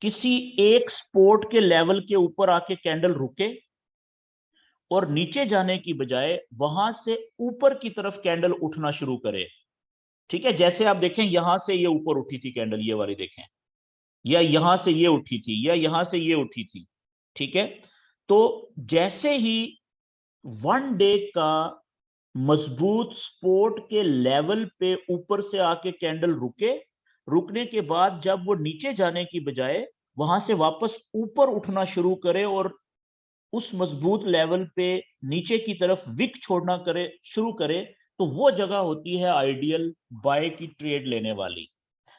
किसी एक सपोर्ट के लेवल के ऊपर आके कैंडल रुके और नीचे जाने की बजाय वहां से ऊपर की तरफ कैंडल उठना शुरू करे। ठीक है, जैसे आप देखें यहां से ये ऊपर उठी थी कैंडल, ये वाली देखें, या यहां से ये उठी थी, या यहां से ये उठी थी। ठीक है, तो जैसे ही वन डे का मजबूत सपोर्ट के लेवल पे ऊपर से आके कैंडल रुके, रुकने के बाद जब वो नीचे जाने की बजाय वहां से वापस ऊपर उठना शुरू करे और उस मजबूत लेवल पे नीचे की तरफ विक छोड़ना करे शुरू करे, तो वो जगह होती है आइडियल बाय की ट्रेड लेने वाली।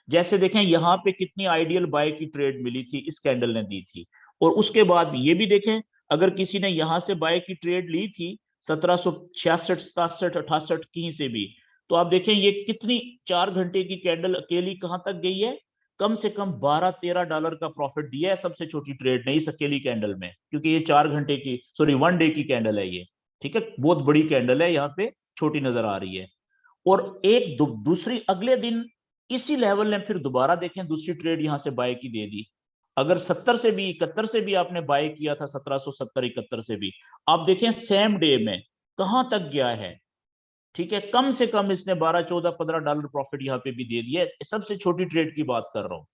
जैसे देखें यहाँ पे कितनी आइडियल बाय की ट्रेड मिली थी, इस कैंडल ने दी थी। और उसके बाद ये भी देखें, अगर किसी ने यहां से बाय की ट्रेड ली थी 1766 67 68 कहीं से भी, तो आप देखें ये कितनी 4 घंटे की कैंडल अकेली कहां तक गई है, कम से कम $12-13 का प्रॉफिट दिया है सबसे छोटी ट्रेड ने इस अकेली कैंडल में, क्योंकि ये 4 घंटे की, सॉरी वन डे की कैंडल है ये। ठीक है, बहुत बड़ी कैंडल है, यहाँ पे छोटी नजर आ रही है। और एक दूसरी अगले दिन इसी लेवल ने फिर दोबारा देखें दूसरी ट्रेड यहां से बाय की दे दी। अगर 70 से भी 71 से भी आपने बाय किया था, 1770 71 से भी, आप देखें सेम डे में कहां तक गया है। ठीक है, कम से कम इसने 12 14 15 डॉलर प्रॉफिट यहाँ पे भी दे दिया, सबसे छोटी ट्रेड की बात कर रहा हूं।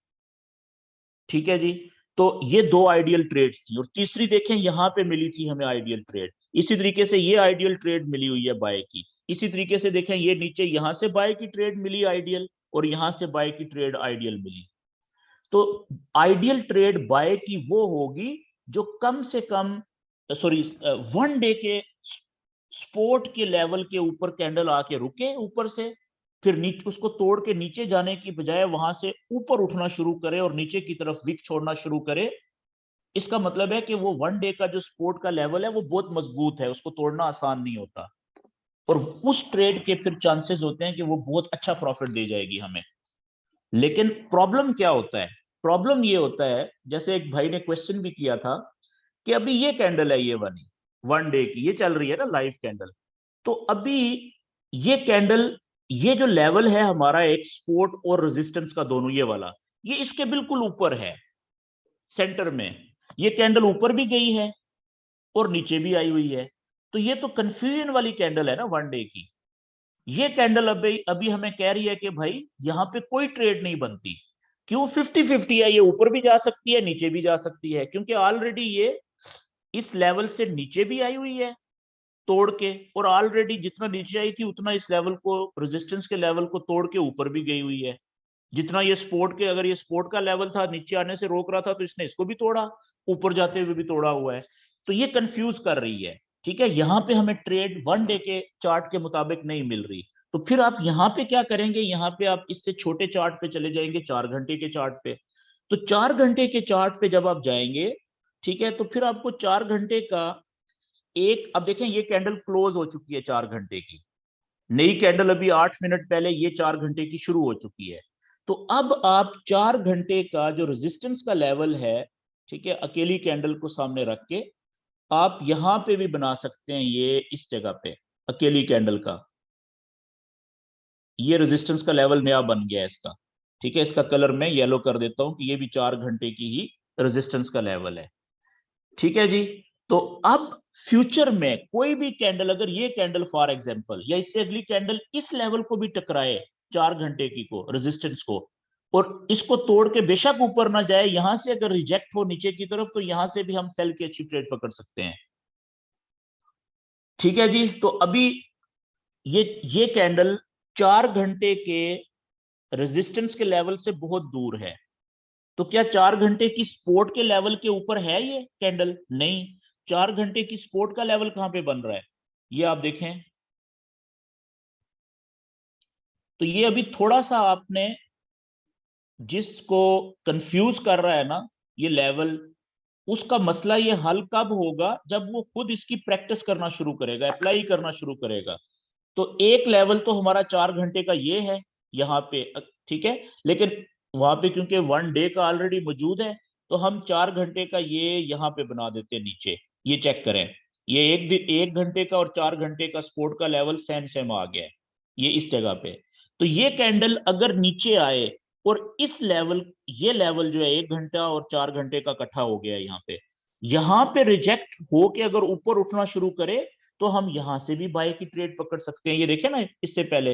ठीक है जी, तो ये दो आइडियल ट्रेड्स थी, और तीसरी देखें यहाँ पे मिली थी हमें आइडियल ट्रेड, इसी तरीके से ये आइडियल ट्रेड मिली हुई है बाय की। इसी तरीके से देखें ये नीचे यहां से बाय की ट्रेड मिली आइडियल, और यहां से बाय की ट्रेड आइडियल मिली। तो आइडियल ट्रेड बाय की वो होगी जो कम से कम, सॉरी, वन डे के सपोर्ट के लेवल के ऊपर कैंडल आके रुके ऊपर से, फिर नीचे उसको तोड़ के नीचे जाने की बजाय वहां से ऊपर उठना शुरू करे और नीचे की तरफ विक छोड़ना शुरू करे। इसका मतलब है कि वो वन डे का जो सपोर्ट का लेवल है वो बहुत मजबूत है, उसको तोड़ना आसान नहीं होता, और उस ट्रेड के फिर चांसेस होते हैं कि वो बहुत अच्छा प्रॉफिट दे जाएगी हमें। लेकिन प्रॉब्लम क्या होता है, प्रॉब्लम ये होता है, जैसे एक भाई ने क्वेश्चन भी किया था कि अभी ये कैंडल है, ये वाली वन डे की ये चल रही है ना लाइव कैंडल, तो अभी ये कैंडल, ये जो लेवल है हमारा एक सपोर्ट और रेजिस्टेंस का दोनों ये वाला, ये इसके बिल्कुल ऊपर है सेंटर में, ये कैंडल ऊपर भी गई है और नीचे भी आई हुई है। तो ये तो कंफ्यूजन वाली कैंडल है ना वन डे की। ये कैंडल अभी अभी हमें कह रही है कि भाई यहाँ पे कोई ट्रेड नहीं बनती, क्यों, 50-50 है, ये ऊपर भी जा सकती है नीचे भी जा सकती है, क्योंकि ऑलरेडी ये इस लेवल से नीचे भी आई हुई है तोड़ के, और ऑलरेडी जितना नीचे आई थी उतना इस लेवल को, रेजिस्टेंस के लेवल को तोड़ के ऊपर भी गई हुई है। जितना ये सपोर्ट के, अगर ये सपोर्ट का लेवल था नीचे आने से रोक रहा था, तो इसने इसको भी तोड़ा, ऊपर जाते हुए भी तोड़ा हुआ है। तो ये कंफ्यूज कर रही है। ठीक है, यहाँ पे हमें ट्रेड वन डे के चार्ट के मुताबिक नहीं मिल रही, तो फिर आप यहाँ पे क्या करेंगे, यहाँ पे आप इससे छोटे चार्ट पे चले जाएंगे, 4 घंटे के चार्ट पे। तो 4 घंटे के चार्ट पे जब आप जाएंगे, ठीक है, तो फिर आपको 4 घंटे का एक, अब देखें ये कैंडल क्लोज हो चुकी है 4 घंटे की, नई कैंडल अभी 8 मिनट पहले ये 4 घंटे की शुरू हो चुकी है। तो अब आप 4 घंटे का जो रेजिस्टेंस का लेवल है, ठीक है, अकेली कैंडल को सामने रख के आप यहां पे भी बना सकते हैं, ये इस जगह पे अकेली कैंडल का, ये रेजिस्टेंस का लेवल नया बन गया है इसका। ठीक है, इसका कलर मैं येलो कर देता हूं कि ये भी 4 घंटे की ही रेजिस्टेंस का लेवल है। ठीक है जी। तो अब फ्यूचर में कोई भी कैंडल, अगर ये कैंडल फॉर एग्जांपल या इससे अगली कैंडल इस लेवल को भी टकराए, 4 घंटे की को, रेजिस्टेंस को, और इसको तोड़ के बेशक ऊपर ना जाए, यहां से अगर रिजेक्ट हो नीचे की तरफ, तो यहां से भी हम सेल की अच्छी ट्रेड पकड़ सकते हैं। ठीक है जी। तो अभी ये कैंडल 4 घंटे के रेजिस्टेंस के लेवल से बहुत दूर है। तो क्या 4 घंटे की सपोर्ट के लेवल के ऊपर है ये कैंडल? नहीं। 4 घंटे की सपोर्ट का लेवल कहां पे बन रहा है, ये आप देखें। तो ये अभी थोड़ा सा आपने, जिसको कंफ्यूज कर रहा है ना ये लेवल, उसका मसला ये हल कब होगा, जब वो खुद इसकी प्रैक्टिस करना शुरू करेगा, अप्लाई करना शुरू करेगा। तो एक लेवल तो हमारा 4 घंटे का ये है यहाँ पे, ठीक है, लेकिन वहां पे क्योंकि 1 डे का ऑलरेडी मौजूद है, तो हम 4 घंटे का ये यहाँ पे बना देते हैं नीचे। ये चेक करें, ये 1 घंटे का और 4 घंटे का सपोर्ट का लेवल सेम सेम आ गया है, ये इस जगह पे। तो ये कैंडल अगर नीचे आए और इस लेवल, ये लेवल जो है 1 घंटा और 4 घंटे का इकट्ठा हो गया है यहाँ पे रिजेक्ट हो के अगर ऊपर उठना शुरू करे, तो हम यहां से भी बाय की ट्रेड पकड़ सकते हैं। ये देखें ना इससे पहले,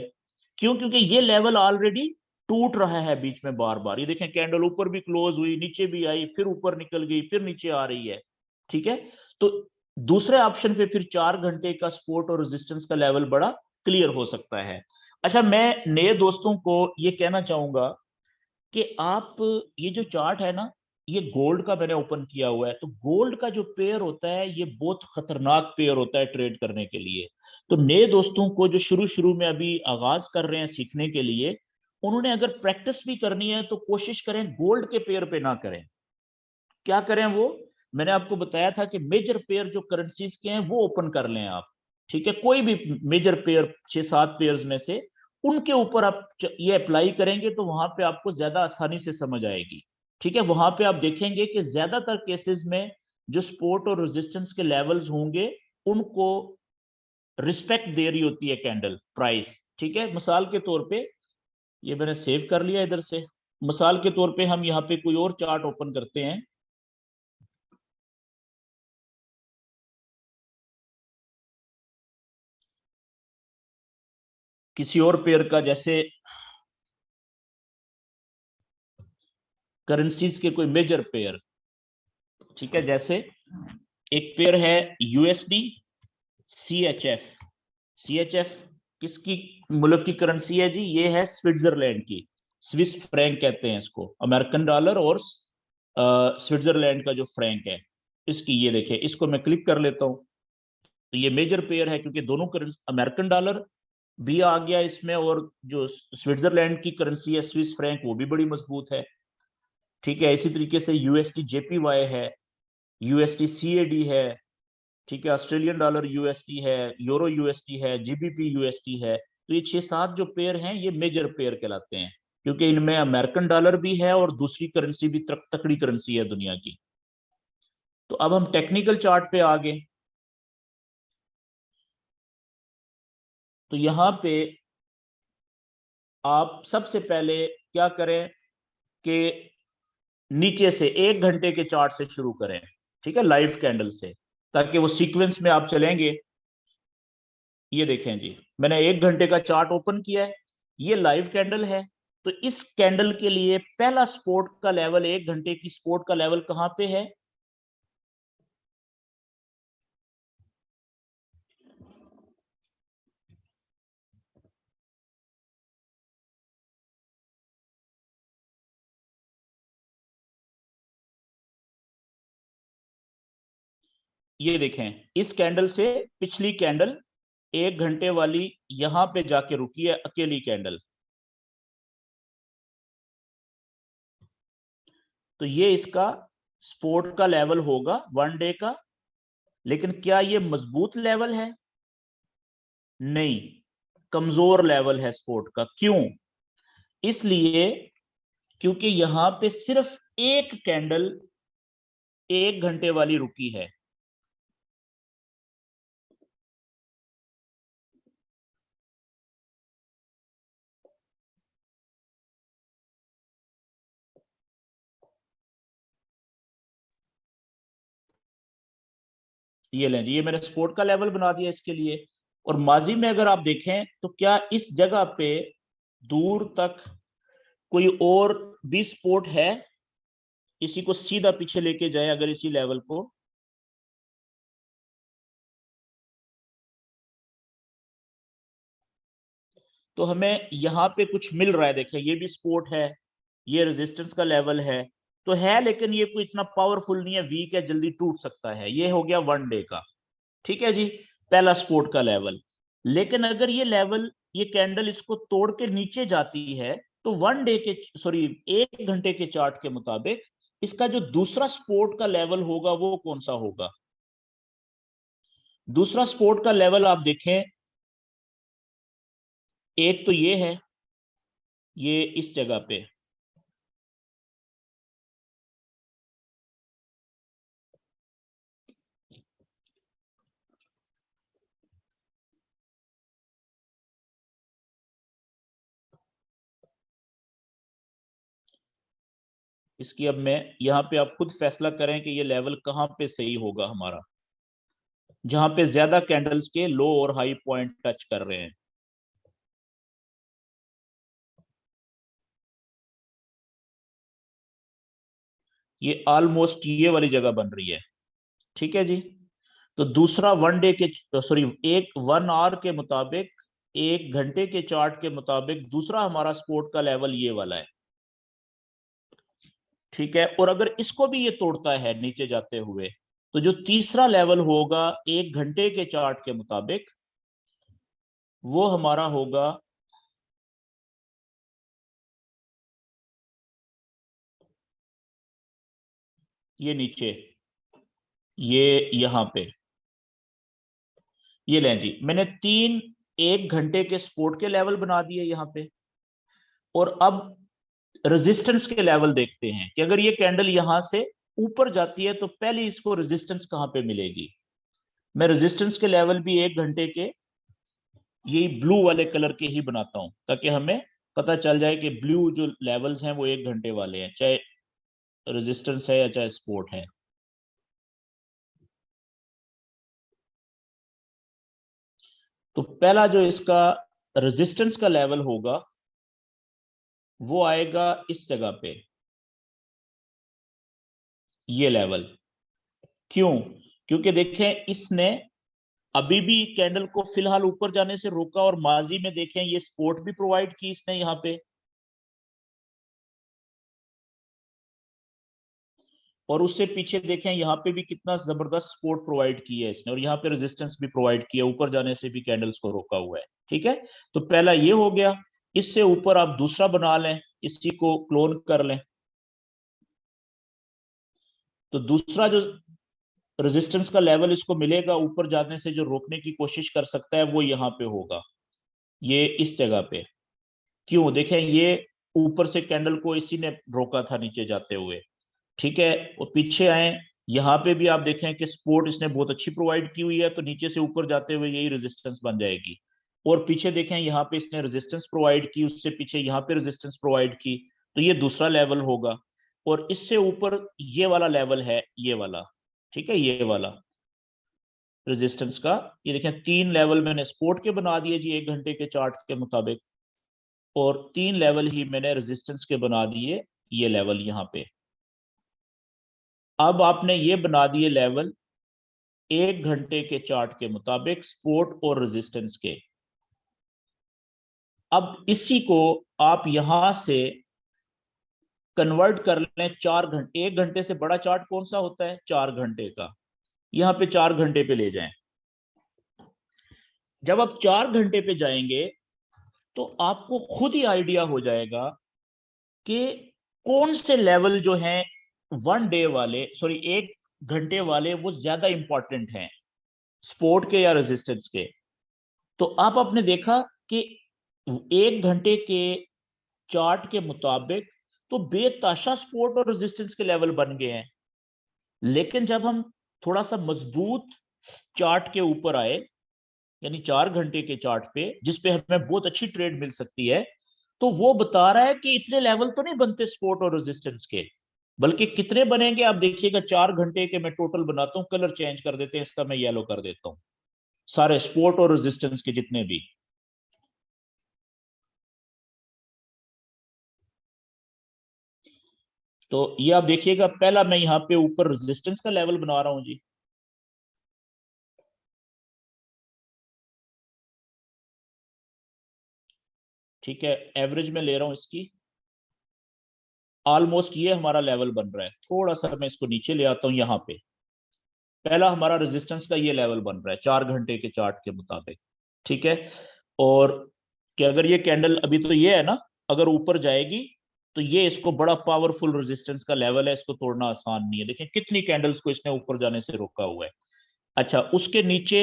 क्यों? क्योंकि ये लेवल ऑलरेडी टूट रहा है बीच में बार बार। ये देखें, कैंडल ऊपर भी क्लोज हुई, नीचे भी आई, फिर ऊपर निकल गई, फिर नीचे आ रही है। ठीक है। तो दूसरे ऑप्शन पे फिर 4 घंटे का सपोर्ट और रेजिस्टेंस का लेवल बड़ा क्लियर हो सकता है। अच्छा, मैं नए दोस्तों को ये कहना चाहूंगा कि आप, ये जो चार्ट है ना, ये गोल्ड का मैंने ओपन किया हुआ है। तो गोल्ड का जो पेयर होता है, ये बहुत खतरनाक पेयर होता है ट्रेड करने के लिए। तो नए दोस्तों को जो शुरू शुरू में अभी आगाज कर रहे हैं सीखने के लिए, उन्होंने अगर प्रैक्टिस भी करनी है तो कोशिश करें गोल्ड के पेयर पे ना करें। क्या करें वो, मैंने आपको बताया था कि मेजर पेयर जो करेंसीज के हैं वो ओपन कर लें आप। ठीक है, कोई भी मेजर पेयर 6-7 पेयर्स में से, उनके ऊपर आप ये अप्लाई करेंगे तो वहां पे आपको ज्यादा आसानी से समझ आएगी। ठीक है, वहां पे आप देखेंगे कि ज्यादातर केसेस में जो सपोर्ट और रेजिस्टेंस के लेवल्स होंगे, उनको रिस्पेक्ट दे रही होती है कैंडल प्राइस। ठीक है, मिसाल के तौर पे, ये मैंने सेव कर लिया इधर से। मिसाल के तौर पे हम यहाँ पे कोई और चार्ट ओपन करते हैं। किसी और पेयर का, जैसे करेंसीज के कोई मेजर पेयर। ठीक है, जैसे एक पेयर है यूएसडी सीएचएफ। सीएचएफ किसकी मुल्क की करेंसी है जी? ये है स्विट्जरलैंड की। स्विस फ्रैंक कहते हैं इसको, अमेरिकन डॉलर और स्विट्जरलैंड का जो फ्रैंक है इसकी। ये देखिए, इसको मैं क्लिक कर लेता हूं, तो ये मेजर पेयर है क्योंकि दोनों करेंसी, अमेरिकन डॉलर भी आ गया इसमें, और जो स्विट्जरलैंड की करेंसी है स्विस फ्रैंक, वो भी बड़ी मजबूत है। ठीक है, इसी तरीके से यूएसडी जेपीवाई है, यूएसडी सीएडी है। ठीक है, ऑस्ट्रेलियन डॉलर यूएसडी है, यूरो यूएसडी है, जीबीपी यूएसडी है। तो ये 6-7 जो पेयर हैं, ये मेजर पेयर कहलाते हैं, क्योंकि इनमें अमेरिकन डॉलर भी है और दूसरी करेंसी भी तकड़ी करेंसी है दुनिया की। तो अब हम टेक्निकल चार्ट पे आ गए। तो यहाँ पे आप सबसे पहले क्या करें कि नीचे से 1 घंटे के चार्ट से शुरू करें। ठीक है, लाइव कैंडल से, ताकि वो सीक्वेंस में आप चलेंगे। ये देखें जी, मैंने 1 घंटे का चार्ट ओपन किया है, ये लाइव कैंडल है। तो इस कैंडल के लिए पहला सपोर्ट का लेवल, 1 घंटे की सपोर्ट का लेवल कहां पे है? ये देखें, इस कैंडल से पिछली कैंडल 1 घंटे वाली यहां पे जाके रुकी है, अकेली कैंडल। तो ये इसका सपोर्ट का लेवल होगा 1 डे का। लेकिन क्या ये मजबूत लेवल है? नहीं, कमजोर लेवल है सपोर्ट का। क्यों? इसलिए क्योंकि यहां पे सिर्फ एक कैंडल 1 घंटे वाली रुकी है। ये लें जी, ये मैंने सपोर्ट का लेवल बना दिया इसके लिए। और माजी में अगर आप देखें तो क्या इस जगह पे दूर तक कोई और भी सपोर्ट है, इसी को सीधा पीछे लेके जाए अगर इसी लेवल को, तो हमें यहाँ पे कुछ मिल रहा है। देखिए ये भी सपोर्ट है, ये रेजिस्टेंस का लेवल है तो है, लेकिन ये कोई इतना पावरफुल नहीं है, वीक है, जल्दी टूट सकता है। ये हो गया वन डे का, ठीक है जी, पहला सपोर्ट का लेवल। लेकिन अगर ये लेवल, ये कैंडल इसको तोड़ के नीचे जाती है तो वन डे के, सॉरी, एक घंटे के चार्ट के मुताबिक इसका जो दूसरा सपोर्ट का लेवल होगा वो कौन सा होगा? दूसरा सपोर्ट का लेवल आप देखें, एक तो ये है, ये इस जगह पे, इसकी अब मैं यहाँ पे आप खुद फैसला करें कि ये लेवल कहाँ पे सही होगा हमारा, जहां पे ज्यादा कैंडल्स के लो और हाई पॉइंट टच कर रहे हैं। ये ऑलमोस्ट ये वाली जगह बन रही है, ठीक है जी। तो दूसरा वन डे के, सॉरी, एक वन आवर के मुताबिक, एक घंटे के चार्ट के मुताबिक दूसरा हमारा सपोर्ट का लेवल ये वाला है, ठीक है। और अगर इसको भी ये तोड़ता है नीचे जाते हुए, तो जो तीसरा लेवल होगा एक घंटे के चार्ट के मुताबिक, वो हमारा होगा ये नीचे, ये यहां पे। ये लें जी, मैंने तीन एक घंटे के सपोर्ट के लेवल बना दिए यहां पे। और अब रेजिस्टेंस के लेवल देखते हैं कि अगर ये कैंडल यहां से ऊपर जाती है तो पहले इसको रेजिस्टेंस कहां पे मिलेगी। मैं रेजिस्टेंस के लेवल भी एक घंटे के यही ब्लू वाले कलर के ही बनाता हूं, ताकि हमें पता चल जाए कि ब्लू जो लेवल्स हैं वो एक घंटे वाले हैं, चाहे रेजिस्टेंस है या चाहे सपोर्ट है। तो पहला जो इसका रेजिस्टेंस का लेवल होगा वो आएगा इस जगह पे, ये लेवल। क्यों? क्योंकि देखें इसने अभी भी कैंडल को फिलहाल ऊपर जाने से रोका, और माजी में देखें ये सपोर्ट भी प्रोवाइड की इसने यहाँ पे, और उससे पीछे देखें यहाँ पे भी कितना जबरदस्त सपोर्ट प्रोवाइड किया है इसने, और यहाँ पे रेजिस्टेंस भी प्रोवाइड किया, ऊपर जाने से भी कैंडल्स को रोका हुआ है, ठीक है। तो पहला ये हो गया। इससे ऊपर आप दूसरा बना लें, इसी को क्लोन कर लें। तो दूसरा जो रेजिस्टेंस का लेवल इसको मिलेगा ऊपर जाने से, जो रोकने की कोशिश कर सकता है, वो यहाँ पे होगा, ये इस जगह पे। क्यों? देखें ये ऊपर से कैंडल को इसी ने रोका था नीचे जाते हुए, ठीक है। और पीछे आए, यहाँ पे भी आप देखें कि सपोर्ट इसने बहुत अच्छी प्रोवाइड की हुई है, तो नीचे से ऊपर जाते हुए यही रेजिस्टेंस बन जाएगी। और पीछे देखें यहाँ पे इसने रेजिस्टेंस प्रोवाइड की, उससे पीछे यहाँ पे रेजिस्टेंस प्रोवाइड की, तो ये दूसरा लेवल होगा। और इससे ऊपर ये वाला लेवल है, ये वाला, ठीक है, ये वाला रेजिस्टेंस का। ये देखें तीन लेवल मैंने सपोर्ट के बना दिए जी एक घंटे के चार्ट के मुताबिक, और तीन लेवल ही मैंने रेजिस्टेंस के बना दिए, ये लेवल यहाँ पे। अब आपने ये बना दिए लेवल एक घंटे के चार्ट के मुताबिक सपोर्ट और रेजिस्टेंस के। अब इसी को आप यहां से कन्वर्ट कर लें 4 घंटे। एक घंटे से बड़ा चार्ट कौन सा होता है? 4 घंटे का। यहां पे 4 घंटे पे ले जाएं। जब आप 4 घंटे पे जाएंगे तो आपको खुद ही आइडिया हो जाएगा कि कौन से लेवल जो हैं वन डे वाले, सॉरी एक घंटे वाले, वो ज्यादा इंपॉर्टेंट हैं, सपोर्ट के या रेजिस्टेंस के। तो आप आपने देखा कि एक घंटे के चार्ट के मुताबिक तो बेताशा सपोर्ट और रेजिस्टेंस के लेवल बन गए हैं। लेकिन जब हम थोड़ा सा मजबूत चार्ट के ऊपर आए, यानी 4 घंटे के चार्ट पे, जिसपे हमें बहुत अच्छी ट्रेड मिल सकती है, तो वो बता रहा है कि इतने लेवल तो नहीं बनते सपोर्ट और रेजिस्टेंस के। बल्कि कितने बनेंगे आप देखिएगा, 4 घंटे के मैं टोटल बनाता हूँ, कलर चेंज कर देते हैं, इसका मैं येलो कर देता हूँ, सारे सपोर्ट और रेजिस्टेंस के जितने भी। तो ये आप देखिएगा, पहला मैं यहाँ पे ऊपर रेजिस्टेंस का लेवल बना रहा हूँ जी। ठीक है, एवरेज में ले रहा हूं इसकी, ऑलमोस्ट ये हमारा लेवल बन रहा है। थोड़ा सा मैं इसको नीचे ले आता हूं, यहाँ पे पहला हमारा रेजिस्टेंस का ये लेवल बन रहा है 4 घंटे के चार्ट के मुताबिक। ठीक है, और कि अगर ये कैंडल अभी तो ये है ना, अगर ऊपर जाएगी तो ये इसको बड़ा पावरफुल रेजिस्टेंस का लेवल है, इसको तोड़ना आसान नहीं है। देखें कितनी कैंडल्स को इसने ऊपर जाने से रोका हुआ है। अच्छा, उसके नीचे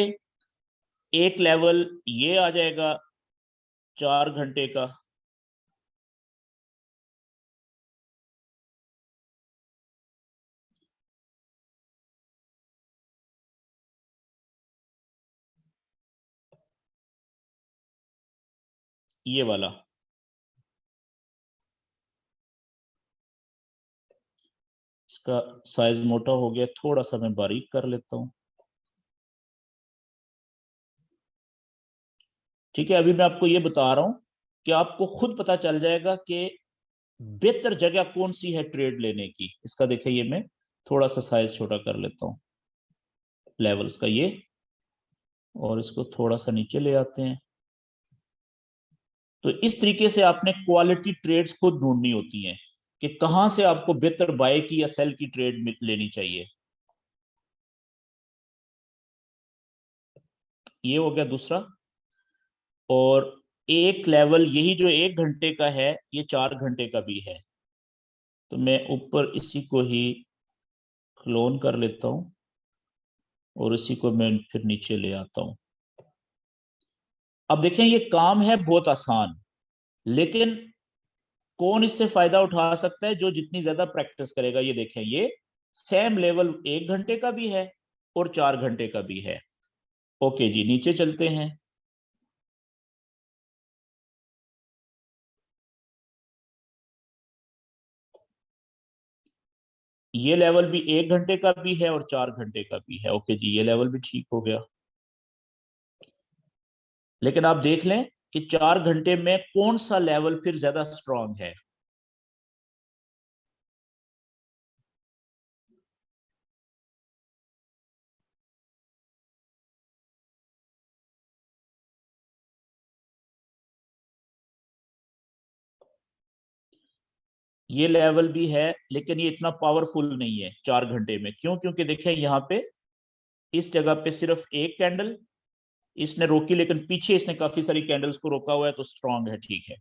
एक लेवल ये आ जाएगा 4 घंटे का, ये वाला। इसका साइज मोटा हो गया, थोड़ा सा मैं बारीक कर लेता हूँ। ठीक है, अभी मैं आपको ये बता रहा हूं कि आपको खुद पता चल जाएगा कि बेहतर जगह कौन सी है ट्रेड लेने की। इसका देखिए, ये मैं थोड़ा सा साइज छोटा कर लेता हूँ लेवल्स का ये, और इसको थोड़ा सा नीचे ले आते हैं। तो इस तरीके से आपने क्वालिटी ट्रेड्स खुद ढूंढनी होती हैं कि कहां से आपको बेहतर बाय की या सेल की ट्रेड लेनी चाहिए। ये हो गया दूसरा। और एक लेवल यही जो 1 घंटे का है, ये 4 घंटे का भी है। तो मैं ऊपर इसी को ही क्लोन कर लेता हूं, और इसी को मैं फिर नीचे ले आता हूं। अब देखें, ये काम है बहुत आसान, लेकिन कौन इससे फायदा उठा सकता है? जो जितनी ज्यादा प्रैक्टिस करेगा। ये देखें, ये सेम लेवल 1 घंटे का भी है और 4 घंटे का भी है। ओके जी, नीचे चलते हैं। ये लेवल भी 1 घंटे का भी है और 4 घंटे का भी है। ओके जी, ये लेवल भी ठीक हो गया। लेकिन आप देख लें कि 4 घंटे में कौन सा लेवल फिर ज्यादा स्ट्रांग है। ये लेवल भी है, लेकिन ये इतना पावरफुल नहीं है 4 घंटे में। क्यों? क्योंकि देखें यहाँ पे इस जगह पे सिर्फ एक कैंडल इसने रोकी, लेकिन पीछे इसने काफी सारी कैंडल्स को रोका हुआ है, तो स्ट्रांग है, ठीक है।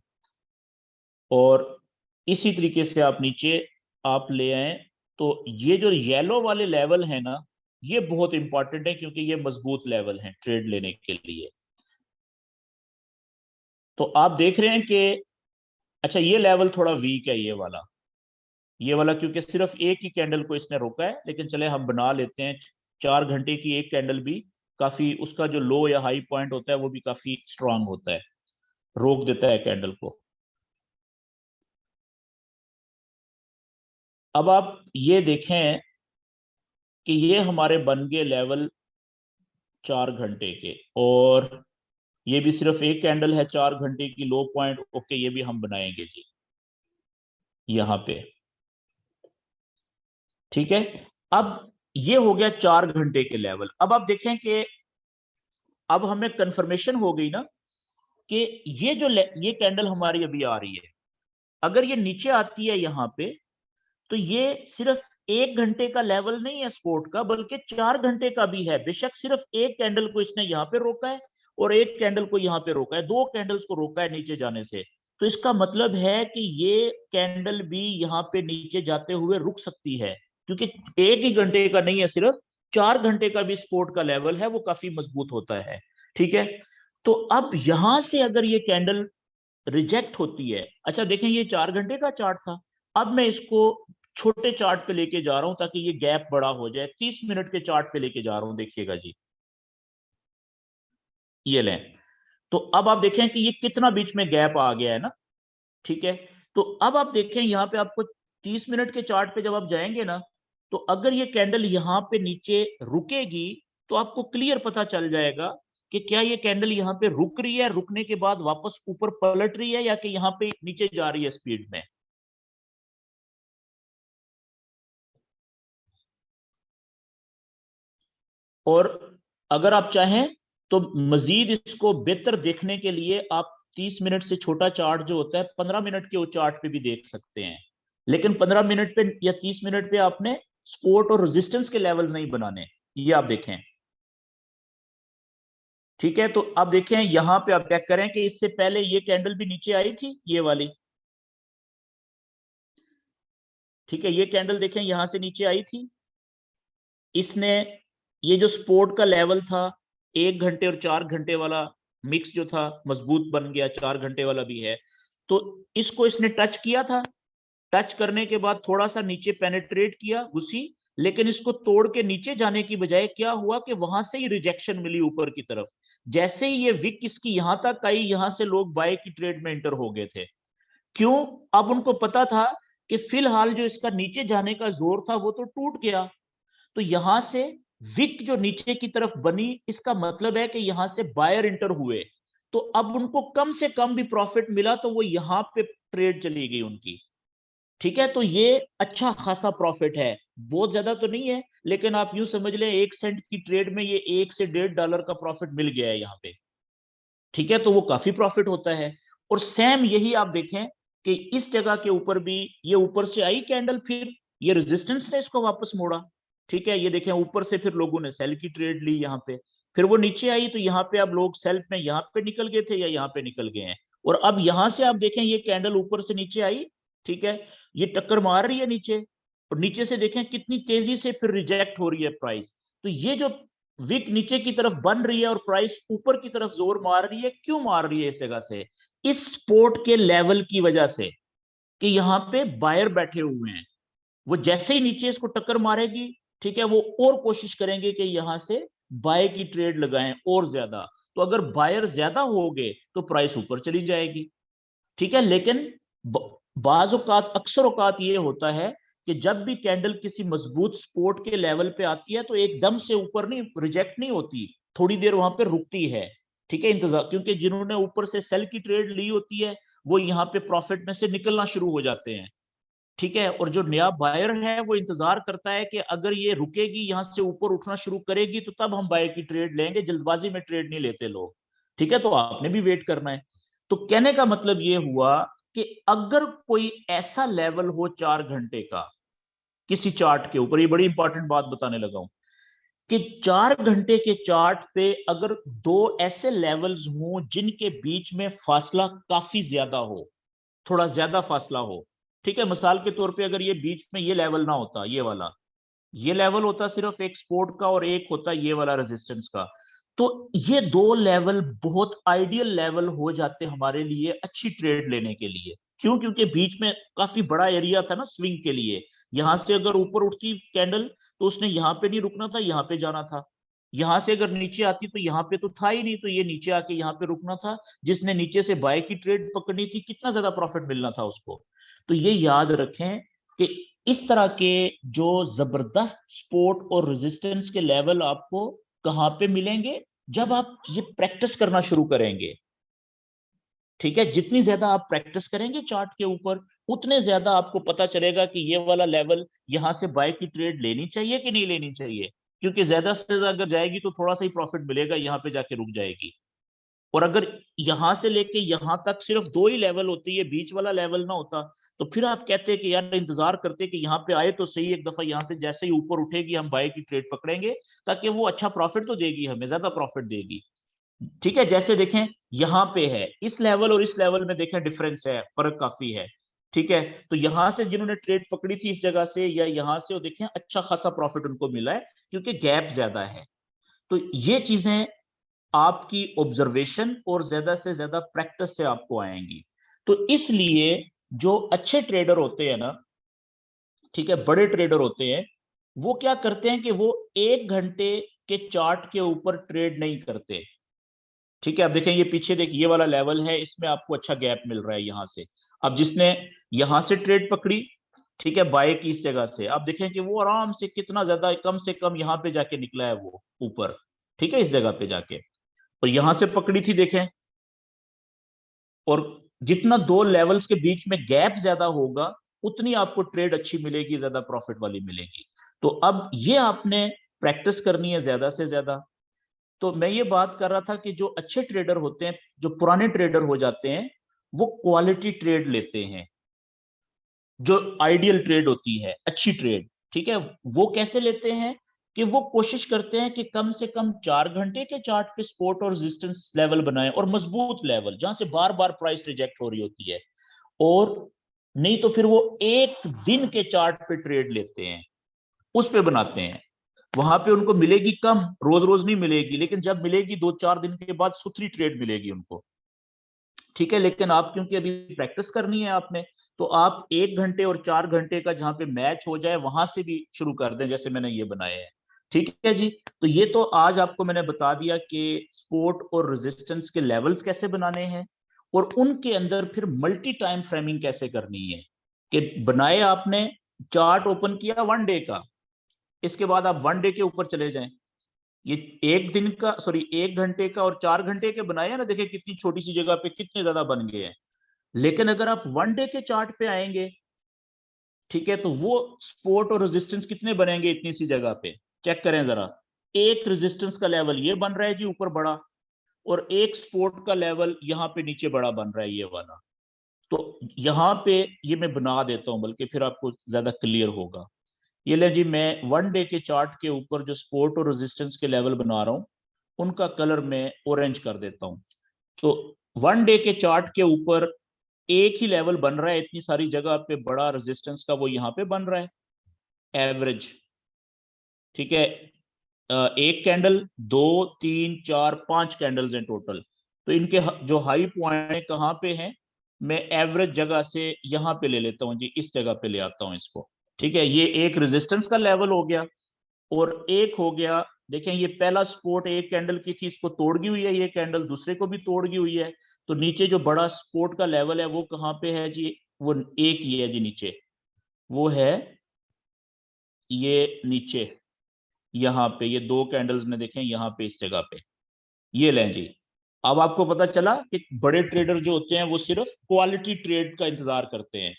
और इसी तरीके से आप नीचे आप ले आए, तो ये जो येलो वाले लेवल है ना, ये बहुत इंपॉर्टेंट है, क्योंकि ये मजबूत लेवल है ट्रेड लेने के लिए। तो आप देख रहे हैं कि अच्छा, ये लेवल थोड़ा वीक है, ये वाला क्योंकि सिर्फ एक ही कैंडल को इसने रोका है। लेकिन चले हम बना लेते हैं, 4 घंटे की एक कैंडल भी काफी, उसका जो लो या हाई पॉइंट होता है वो भी काफी स्ट्रांग होता है, रोक देता है कैंडल को। अब आप ये देखें कि ये हमारे बन गए लेवल 4 घंटे के, और ये भी सिर्फ एक कैंडल है 4 घंटे की लो पॉइंट। ओके, ये भी हम बनाएंगे जी यहाँ पे। ठीक है, अब ये हो गया 4 घंटे के लेवल। अब आप देखें कि अब हमें कंफर्मेशन हो गई ना कि ये जो ये कैंडल हमारी अभी आ रही है, अगर ये नीचे आती है यहाँ पे, तो ये सिर्फ 1 घंटे का लेवल नहीं है सपोर्ट का, बल्कि 4 घंटे का भी है। बेशक सिर्फ एक कैंडल को इसने यहाँ पे रोका है और एक कैंडल को यहाँ पे रोका है, दो कैंडल्स को रोका है नीचे जाने से। तो इसका मतलब है कि ये कैंडल भी यहाँ पे नीचे जाते हुए रुक सकती है, क्योंकि एक ही घंटे का नहीं है, सिर्फ 4 घंटे का भी सपोर्ट का लेवल है, वो काफी मजबूत होता है। ठीक है, तो अब यहां से अगर ये कैंडल रिजेक्ट होती है, अच्छा देखें, ये 4 घंटे का चार्ट था, अब मैं इसको छोटे चार्ट पे लेके जा रहा हूं ताकि ये गैप बड़ा हो जाए। 30 मिनट के चार्ट पे लेके जा रहा हूं, देखिएगा जी। ये लें, तो अब आप देखें कि ये कितना बीच में गैप आ गया है ना। ठीक है, तो अब आप देखें यहाँ पे आपको 30 मिनट के चार्ट पे जब आप जाएंगे ना, तो अगर ये कैंडल यहाँ पे नीचे रुकेगी तो आपको क्लियर पता चल जाएगा कि क्या ये कैंडल यहाँ पे रुक रही है, रुकने के बाद वापस ऊपर पलट रही है, या कि यहाँ पे नीचे जा रही है स्पीड में। और अगर आप चाहें तो मजीद इसको बेहतर देखने के लिए आप 30 मिनट से छोटा चार्ट जो होता है 15 मिनट के चार्ट पे भी देख सकते हैं। लेकिन 15 मिनट पे या 30 मिनट पे आपने सपोर्ट और रेजिस्टेंस के लेवल नहीं बनाने, ये आप देखें। ठीक है, तो अब देखें यहां पे आप क्या करें कि इससे पहले ये कैंडल भी नीचे आई थी, ये वाली। ठीक है, ये कैंडल देखें यहां से नीचे आई थी, इसने ये जो सपोर्ट का लेवल था 1 घंटे और 4 घंटे वाला मिक्स जो था मजबूत बन गया, 4 घंटे वाला भी है, तो इसको इसने टच किया था। टच करने के बाद थोड़ा सा नीचे पेनेट्रेट किया, घुसी, लेकिन इसको तोड़ के नीचे जाने की बजाय क्या हुआ कि वहां से ही रिजेक्शन मिली ऊपर की तरफ। जैसे ही ये विक इसकी यहां तक आई, यहां से लोग बाय की ट्रेड में एंटर हो गए थे। क्यों? अब उनको पता था कि फिलहाल जो इसका नीचे जाने का जोर था वो तो टूट गया, तो यहां से विक जो नीचे की तरफ बनी, इसका मतलब है कि यहां से बायर इंटर हुए, तो अब उनको कम से कम भी प्रॉफिट मिला, तो वो यहां पे ट्रेड चली गई उनकी। ठीक है, तो ये अच्छा खासा प्रॉफिट है, बहुत ज्यादा तो नहीं है, लेकिन आप यूं समझ लें 1 सेंट की ट्रेड में ये 1 से 1.5 डॉलर का प्रॉफिट मिल गया है यहाँ पे। ठीक है, तो वो काफी प्रॉफिट होता है। और सेम यही आप देखें कि इस जगह के ऊपर भी ये ऊपर से आई कैंडल, फिर ये रेजिस्टेंस ने इसको वापस मोड़ा। ठीक है, ये देखें ऊपर से फिर लोगों ने सेल की ट्रेड ली यहाँ पे, फिर वो नीचे आई, तो यहाँ पे अब लोग सेल में यहाँ पे निकल गए थे या यहाँ पे निकल गए हैं। और अब यहां से आप देखें ये कैंडल ऊपर से नीचे आई, ठीक है, ये टक्कर मार रही है नीचे, और नीचे से देखें कितनी तेजी से फिर रिजेक्ट हो रही है प्राइस। तो ये जो विक नीचे की तरफ बन रही है और प्राइस ऊपर की तरफ जोर मार रही है, क्यों मार रही है इस जगह से? इस सपोर्ट के लेवल की वजह से, कि यहाँ पे बायर बैठे हुए हैं, वो जैसे ही नीचे इसको टक्कर मारेगी, ठीक है, वो और कोशिश करेंगे कि यहां से बाय की ट्रेड लगाएं और ज्यादा। तो अगर बायर ज्यादा हो गए तो प्राइस ऊपर चली जाएगी। ठीक है, लेकिन बाज औकात, अक्सर औकात ये होता है कि जब भी कैंडल किसी मजबूत सपोर्ट के लेवल पे आती है तो एकदम से ऊपर नहीं, रिजेक्ट नहीं होती, थोड़ी देर वहां पे रुकती है। ठीक है, इंतजार, क्योंकि जिन्होंने ऊपर से सेल की ट्रेड ली होती है वो यहाँ पे प्रॉफिट में से निकलना शुरू हो जाते हैं। ठीक है, और जो नया बायर है वो इंतजार करता है कि अगर ये रुकेगी, यहाँ से ऊपर उठना शुरू करेगी, तो तब हम बाय की ट्रेड लेंगे, जल्दबाजी में ट्रेड नहीं लेते लोग। ठीक है, तो आपने भी वेट करना है। तो कहने का मतलब ये हुआ कि अगर कोई ऐसा लेवल हो 4 घंटे का किसी चार्ट के ऊपर, ये बड़ी इंपॉर्टेंट बात बताने लगा हूं, कि 4 घंटे के चार्ट पे अगर दो ऐसे लेवल्स हों जिनके बीच में फासला काफी ज्यादा हो, थोड़ा ज्यादा फासला हो। ठीक है, मिसाल के तौर पे अगर ये बीच में ये लेवल ना होता, ये वाला, ये लेवल होता सिर्फ एक सपोर्ट का और एक होता ये वाला रेजिस्टेंस का, तो ये दो लेवल बहुत आइडियल लेवल हो जाते हमारे लिए अच्छी ट्रेड लेने के लिए। क्यों? क्योंकि बीच में काफी बड़ा एरिया था ना स्विंग के लिए। यहां से अगर ऊपर उठती कैंडल तो उसने यहाँ पे नहीं रुकना था, यहाँ पे जाना था। यहां से अगर नीचे आती तो यहाँ पे तो था ही नहीं, तो ये नीचे आके यहाँ पे रुकना था। जिसने नीचे से बाय की ट्रेड पकड़नी थी, कितना ज्यादा प्रॉफिट मिलना था उसको। तो ये याद रखें कि इस तरह के जो जबरदस्त सपोर्ट और रेजिस्टेंस के लेवल आपको कहां पे मिलेंगे? जब आप ये प्रैक्टिस करना शुरू करेंगे। ठीक है, जितनी ज्यादा आप प्रैक्टिस करेंगे चार्ट के ऊपर, उतने ज्यादा आपको पता चलेगा कि ये वाला लेवल यहां से बाय की ट्रेड लेनी चाहिए कि नहीं लेनी चाहिए। क्योंकि ज्यादा से ज्यादा अगर जाएगी तो थोड़ा सा ही प्रॉफिट मिलेगा, यहाँ पे जाके रुक जाएगी। और अगर यहां से लेके यहां तक सिर्फ दो ही लेवल होती है, बीच वाला लेवल ना होता, तो फिर आप कहते हैं कि यार इंतजार करते कि यहाँ पे आए तो सही एक दफा, यहाँ से जैसे ही ऊपर उठेगी हम बाय की ट्रेड पकड़ेंगे, ताकि वो अच्छा प्रॉफिट तो देगी, हमें ज्यादा प्रॉफिट देगी। ठीक है, जैसे देखें यहाँ पे है, इस लेवल और इस लेवल में देखें डिफरेंस है, फर्क काफी है। ठीक है, तो यहां से जिन्होंने ट्रेड पकड़ी थी इस जगह से या यहाँ से, वो देखें अच्छा खासा प्रॉफिट उनको मिला है, क्योंकि गैप ज्यादा है। तो ये चीजें आपकी ऑब्जर्वेशन और ज्यादा से ज्यादा प्रैक्टिस से आपको आएंगी। तो इसलिए जो अच्छे ट्रेडर होते हैं ना, ठीक है, बड़े ट्रेडर होते हैं, वो क्या करते हैं कि वो 1 घंटे के चार्ट के ऊपर ट्रेड नहीं करते। ठीक है, अब देखें ये पीछे देखिए, ये वाला लेवल है, इसमें आपको अच्छा गैप मिल रहा है यहां से। अब जिसने यहां से ट्रेड पकड़ी, ठीक है, बाय की इस जगह से आप देखें कि वो आराम से कितना ज्यादा कम से कम यहाँ पे जाके निकला है वो ऊपर, ठीक है, इस जगह पे जाके, और यहां से पकड़ी थी देखें। और जितना दो लेवल्स के बीच में गैप ज्यादा होगा उतनी आपको ट्रेड अच्छी मिलेगी, ज्यादा प्रॉफिट वाली मिलेगी। तो अब ये आपने प्रैक्टिस करनी है ज्यादा से ज्यादा। तो मैं ये बात कर रहा था कि जो अच्छे ट्रेडर होते हैं, जो पुराने ट्रेडर हो जाते हैं, वो क्वालिटी ट्रेड लेते हैं, जो आइडियल ट्रेड होती है, अच्छी ट्रेड, ठीक है, वो कैसे लेते हैं कि वो कोशिश करते हैं कि कम से कम 4 घंटे के चार्ट पे सपोर्ट और रेजिस्टेंस लेवल बनाएं, और मजबूत लेवल जहां से बार बार प्राइस रिजेक्ट हो रही होती है। और नहीं तो फिर वो एक दिन के चार्ट पे ट्रेड लेते हैं, उस पे बनाते हैं। वहां पे उनको मिलेगी कम, रोज रोज नहीं मिलेगी, लेकिन जब मिलेगी 2-4 दिन के बाद सुथरी ट्रेड मिलेगी उनको, ठीक है। लेकिन आप क्योंकि अभी प्रैक्टिस करनी है आपने, तो आप 1 घंटे और 4 घंटे का जहां पे मैच हो जाए वहां से भी शुरू कर दें, जैसे मैंने ये बनाए हैं, ठीक है जी। तो ये तो आज आपको मैंने बता दिया कि सपोर्ट और रेजिस्टेंस के लेवल्स कैसे बनाने हैं, और उनके अंदर फिर मल्टी टाइम फ्रेमिंग कैसे करनी है। कि बनाए आपने, चार्ट ओपन किया 1 डे का, इसके बाद आप 1 डे के ऊपर चले जाएं। ये 1 दिन का, सॉरी 1 घंटे का और 4 घंटे के बनाए ना, देखिए कितनी छोटी सी जगह पे कितने ज्यादा बन गए हैं। लेकिन अगर आप 1 डे के चार्ट पे आएंगे, ठीक है, तो वो सपोर्ट और रेजिस्टेंस कितने बनेंगे इतनी सी जगह पे, चेक करें जरा। एक रेजिस्टेंस का लेवल ये बन रहा है जी ऊपर बड़ा, और एक सपोर्ट का लेवल यहाँ पे नीचे बड़ा बन रहा है, ये वाला। तो यहाँ पे ये मैं बना देता हूँ, बल्कि फिर आपको ज्यादा क्लियर होगा। ये ले जी, मैं 1 डे के चार्ट के ऊपर जो सपोर्ट और रेजिस्टेंस के लेवल बना रहा हूँ, उनका कलर मैं ऑरेंज कर देता हूँ। तो 1 डे के चार्ट के ऊपर एक ही लेवल बन रहा है, इतनी सारी जगह पे बड़ा रेजिस्टेंस का वो यहाँ पे बन रहा है, एवरेज, ठीक है। एक कैंडल, 2, 3, 4, 5 कैंडल्स हैं टोटल। तो इनके जो हाई पॉइंट कहाँ पे हैं, मैं एवरेज जगह से यहाँ पे ले लेता हूँ जी, इस जगह पे ले आता हूँ इसको, ठीक है। ये एक रेजिस्टेंस का लेवल हो गया, और एक हो गया, देखें ये पहला सपोर्ट एक कैंडल की थी, इसको तोड़ गई हुई है, ये कैंडल दूसरे को भी तोड़ गई हुई है। तो नीचे जो बड़ा सपोर्ट का लेवल है वो कहाँ पे है जी, वो एक ही है जी नीचे, वो है ये नीचे, यहाँ पे ये दो कैंडल्स ने देखें यहाँ पे इस जगह पे, ये लें जी। अब आपको पता चला कि बड़े ट्रेडर जो होते हैं वो सिर्फ क्वालिटी ट्रेड का इंतजार करते हैं।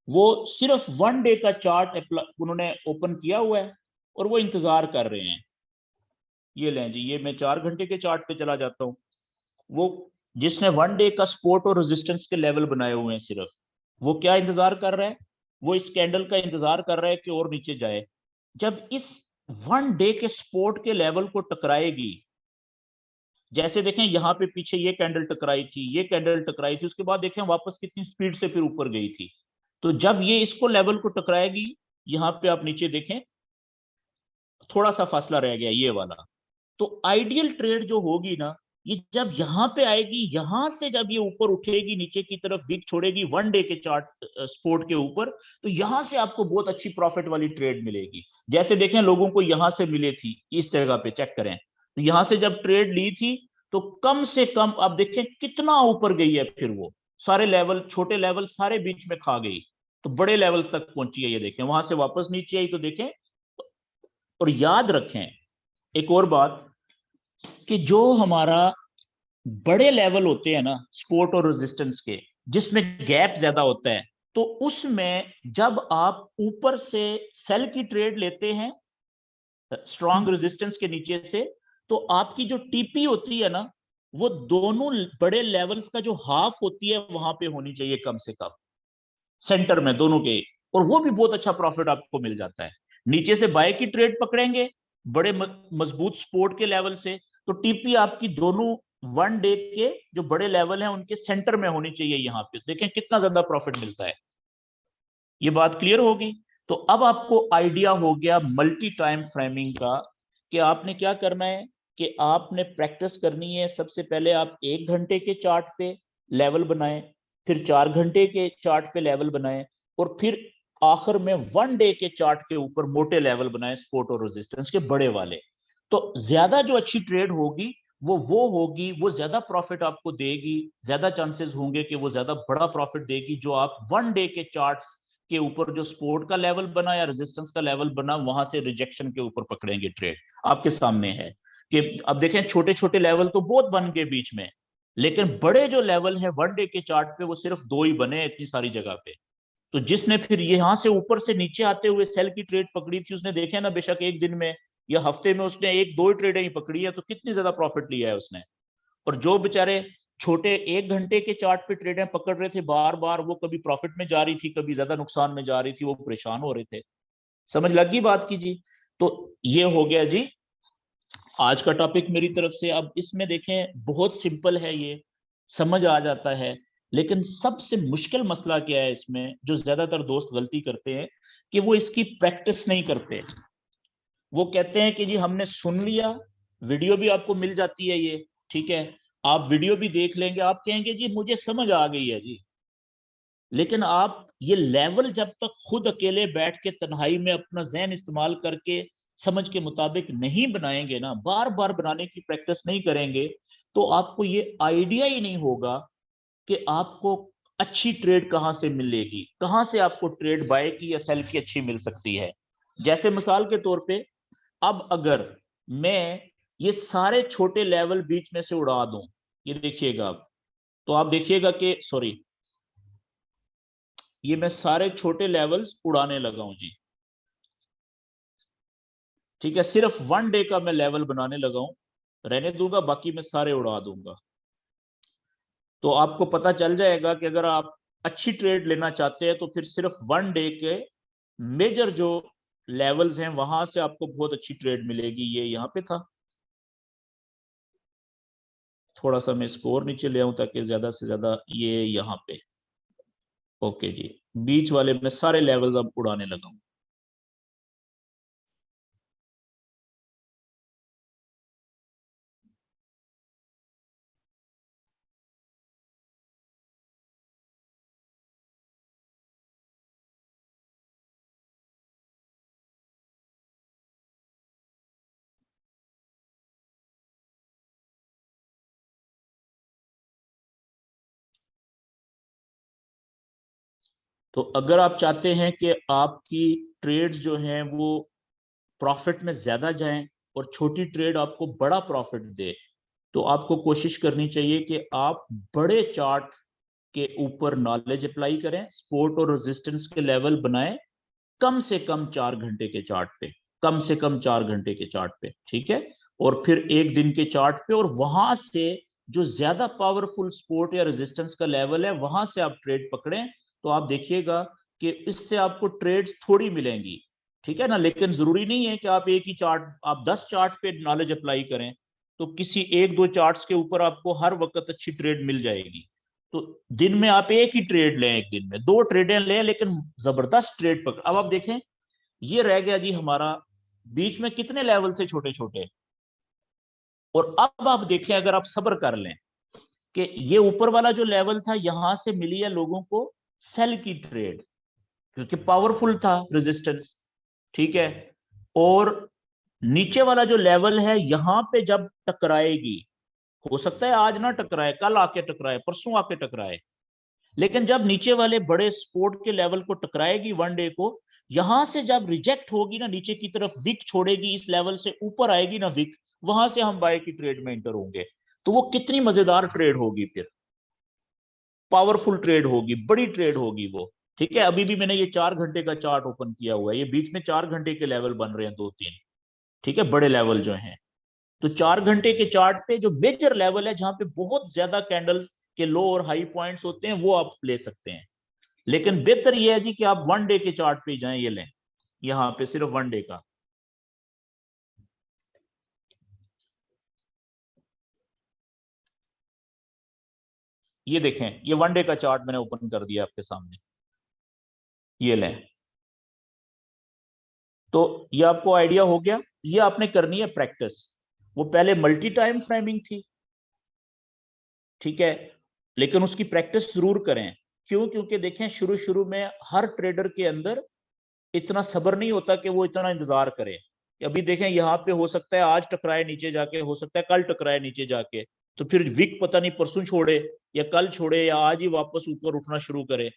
वो सिर्फ 1 डे का चार्ट उन्होंने ओपन किया हुआ है, और वो इंतजार कर रहे हैं। ये लें जी, ये मैं 4 घंटे के चार्ट पे चला जाता हूँ। वो जिसने 1 डे का सपोर्ट और रेजिस्टेंस के लेवल बनाए हुए हैं सिर्फ, वो क्या इंतजार कर रहा है, वो इस कैंडल का इंतजार कर रहा है कि और नीचे जाए। जब इस 1 डे के सपोर्ट के लेवल को टकराएगी, जैसे देखें यहाँ पे पीछे ये कैंडल टकराई थी, ये कैंडल टकराई थी, उसके बाद देखें वापस कितनी स्पीड से फिर ऊपर गई थी। तो जब ये इसको लेवल को टकराएगी, यहाँ पे आप नीचे देखें थोड़ा सा फासला रह गया ये वाला। तो आइडियल ट्रेड जो होगी ना, ये जब यहां पे आएगी, यहां से जब ये ऊपर उठेगी नीचे की तरफ विक छोड़ेगी 1 डे के चार्ट सपोर्ट के ऊपर, तो यहां से आपको बहुत अच्छी प्रॉफिट वाली ट्रेड मिलेगी। जैसे देखें लोगों को यहां से मिले थी, इस जगह पे चेक करें, तो यहां से जब ट्रेड ली थी, तो कम से कम आप देखें कितना ऊपर गई है, फिर वो सारे लेवल, छोटे लेवल सारे बीच में खा गई, तो बड़े लेवल्स तक पहुंची है। ये देखें वहां से वापस नीचे आई, तो देखें। और याद रखें एक और बात, कि जो हमारा बड़े लेवल होते हैं ना सपोर्ट और रेजिस्टेंस के, जिसमें गैप ज्यादा होता है, तो उसमें जब आप ऊपर से सेल की ट्रेड लेते हैं स्ट्रॉन्ग रेजिस्टेंस के नीचे से, तो आपकी जो टीपी होती है ना, वो दोनों बड़े लेवल्स का जो हाफ होती है वहां पे होनी चाहिए कम से कम, सेंटर में दोनों के। और वो भी बहुत अच्छा प्रॉफिट आपको मिल जाता है। नीचे से बाय की ट्रेड पकड़ेंगे बड़े मजबूत सपोर्ट के लेवल से, तो टीपी आपकी दोनों 1 डे के जो बड़े लेवल हैं उनके सेंटर में होनी चाहिए। यहाँ पे देखें कितना ज्यादा प्रॉफिट मिलता है। ये बात क्लियर होगी। तो अब आपको आइडिया हो गया मल्टी टाइम फ्रेमिंग का, कि आपने क्या करना है, कि आपने प्रैक्टिस करनी है। सबसे पहले आप 1 घंटे के चार्ट पे लेवल बनाएं, फिर 4 घंटे के चार्ट पे लेवल बनाएं, और फिर आखिर में 1 डे के चार्ट के ऊपर मोटे लेवल बनाएं सपोर्ट और रेजिस्टेंस के बड़े वाले। तो ज्यादा जो अच्छी ट्रेड होगी वो होगी, वो ज्यादा प्रॉफिट आपको देगी, ज्यादा चांसेस होंगे कि वो ज्यादा बड़ा प्रॉफिट देगी, जो आप 1 डे के चार्ट्स के ऊपर जो सपोर्ट का लेवल बना या रेजिस्टेंस का लेवल बना, वहां से रिजेक्शन के ऊपर पकड़ेंगे ट्रेड। आपके सामने है कि अब देखें छोटे छोटे लेवल तो बहुत बन गए बीच में, लेकिन बड़े जो लेवल है वन डे के चार्ट पे वो सिर्फ दो ही बने इतनी सारी जगह पे। तो जिसने फिर यहां से ऊपर से नीचे आते हुए सेल की ट्रेड पकड़ी थी, उसने देखे ना, बेशक एक दिन में या हफ्ते में उसने एक दो ही ट्रेडें ही पकड़ी है, तो कितनी ज्यादा प्रॉफिट लिया है उसने। और जो बेचारे छोटे एक घंटे के चार्ट पे ट्रेडें पकड़ रहे थे बार बार, वो कभी प्रॉफिट में जा रही थी, कभी ज्यादा नुकसान में जा रही थी, वो परेशान हो रहे थे। समझ लगी बात की जी। तो ये हो गया जी आज का टॉपिक मेरी तरफ से। अब इसमें देखें बहुत सिंपल है, ये समझ आ जाता है, लेकिन सबसे मुश्किल मसला क्या है इसमें, जो ज्यादातर दोस्त गलती करते हैं कि वो इसकी प्रैक्टिस नहीं करते। वो कहते हैं कि जी हमने सुन लिया, वीडियो भी आपको मिल जाती है ये, ठीक है, आप वीडियो भी देख लेंगे, आप कहेंगे जी मुझे समझ आ गई है जी, लेकिन आप ये लेवल जब तक खुद अकेले बैठ के तन्हाई में अपना जहन इस्तेमाल करके समझ के मुताबिक नहीं बनाएंगे ना, बार बार बनाने की प्रैक्टिस नहीं करेंगे, तो आपको ये आइडिया ही नहीं होगा कि आपको अच्छी ट्रेड कहां से मिलेगी, कहां से आपको ट्रेड बाय की या सेल की अच्छी मिल सकती है। जैसे मिसाल के तौर पे, अब अगर मैं ये सारे छोटे लेवल बीच में से उड़ा दूं, ये देखिएगा अब, तो आप देखिएगा कि सॉरी, ये मैं सारे छोटे लेवल्स उड़ाने लगा हूं जी, ठीक है, सिर्फ वन डे का मैं लेवल बनाने लगा हूं, रहने दूंगा, बाकी मैं सारे उड़ा दूंगा। तो आपको पता चल जाएगा कि अगर आप अच्छी ट्रेड लेना चाहते हैं तो फिर सिर्फ वन डे के मेजर जो लेवल्स हैं वहां से आपको बहुत अच्छी ट्रेड मिलेगी। ये यहाँ पे था, थोड़ा सा मैं स्कोर नीचे ले आऊं ताकि ज्यादा से ज्यादा, ये यहाँ पे, ओके जी, बीच वाले में सारे लेवल्स अब उड़ाने लगा हूं। तो अगर आप चाहते हैं कि आपकी ट्रेड्स जो हैं वो प्रॉफिट में ज्यादा जाएं और छोटी ट्रेड आपको बड़ा प्रॉफिट दे, तो आपको कोशिश करनी चाहिए कि आप बड़े चार्ट के ऊपर नॉलेज अप्लाई करें, सपोर्ट और रेजिस्टेंस के लेवल बनाएं, कम से कम 4 घंटे के चार्ट पे, कम से कम 4 घंटे के चार्ट पे, ठीक है, और फिर एक दिन के चार्ट पे, और वहां से जो ज्यादा पावरफुल सपोर्ट या रेजिस्टेंस का लेवल है वहां से आप ट्रेड पकड़ें। तो आप देखिएगा कि इससे आपको ट्रेड्स थोड़ी मिलेंगी, ठीक है ना, लेकिन जरूरी नहीं है कि आप एक ही चार्ट, आप 10 चार्ट पे नॉलेज अप्लाई करें तो किसी एक दो चार्ट्स के ऊपर आपको हर वक्त अच्छी ट्रेड मिल जाएगी। तो दिन में आप एक ही ट्रेड लें, एक दिन में दो ट्रेडें लें, लेकिन जबरदस्त ट्रेड पकड़। अब आप देखें, ये रह गया जी हमारा, बीच में कितने लेवल थे छोटे छोटे, और अब आप देखें अगर आप सब्र कर लें कि ये ऊपर वाला जो लेवल था यहां से मिली है लोगों को सेल की ट्रेड, क्योंकि पावरफुल था रेजिस्टेंस, ठीक है, और नीचे वाला जो लेवल है यहां पे जब टकराएगी, हो सकता है आज ना टकराए, कल आके टकराए, परसों आके टकराए, लेकिन जब नीचे वाले बड़े सपोर्ट के लेवल को टकराएगी वन डे को, यहां से जब रिजेक्ट होगी ना, नीचे की तरफ विक छोड़ेगी, इस लेवल से ऊपर आएगी ना विक, वहां से हम बाय की ट्रेड में इंटर होंगे। तो वो कितनी मजेदार ट्रेड होगी, फिर पावरफुल ट्रेड होगी, बड़ी ट्रेड होगी वो, ठीक है। अभी भी मैंने ये 4 घंटे का चार्ट ओपन किया हुआ है, ये बीच में 4 घंटे के लेवल बन रहे हैं दो तीन, ठीक है, बड़े लेवल जो हैं। तो 4 घंटे के चार्ट पे जो मेजर लेवल है जहां पे बहुत ज्यादा कैंडल्स के लो और हाई पॉइंट्स होते हैं वो आप ले सकते हैं, लेकिन बेहतर यह है जी कि आप वन डे के चार्ट पे जाएं, ये लें, यहाँ पे सिर्फ वन डे का। ये देखें, ये वन डे का चार्ट मैंने ओपन कर दिया आपके सामने, ये लें। तो ये आपको आइडिया हो गया, ये आपने करनी है प्रैक्टिस। वो पहले मल्टी टाइम फ्रेमिंग थी, ठीक है, लेकिन उसकी प्रैक्टिस जरूर करें। क्यों? क्योंकि देखें शुरू शुरू में हर ट्रेडर के अंदर इतना सब्र नहीं होता कि वो इतना इंतजार करे। अभी देखें यहाँ पे हो सकता है आज टकराए नीचे जाके, हो सकता है कल टकराए नीचे जाके, तो फिर विक पता नहीं परसों छोड़े या कल छोड़े या आज ही वापस ऊपर उठना शुरू करे।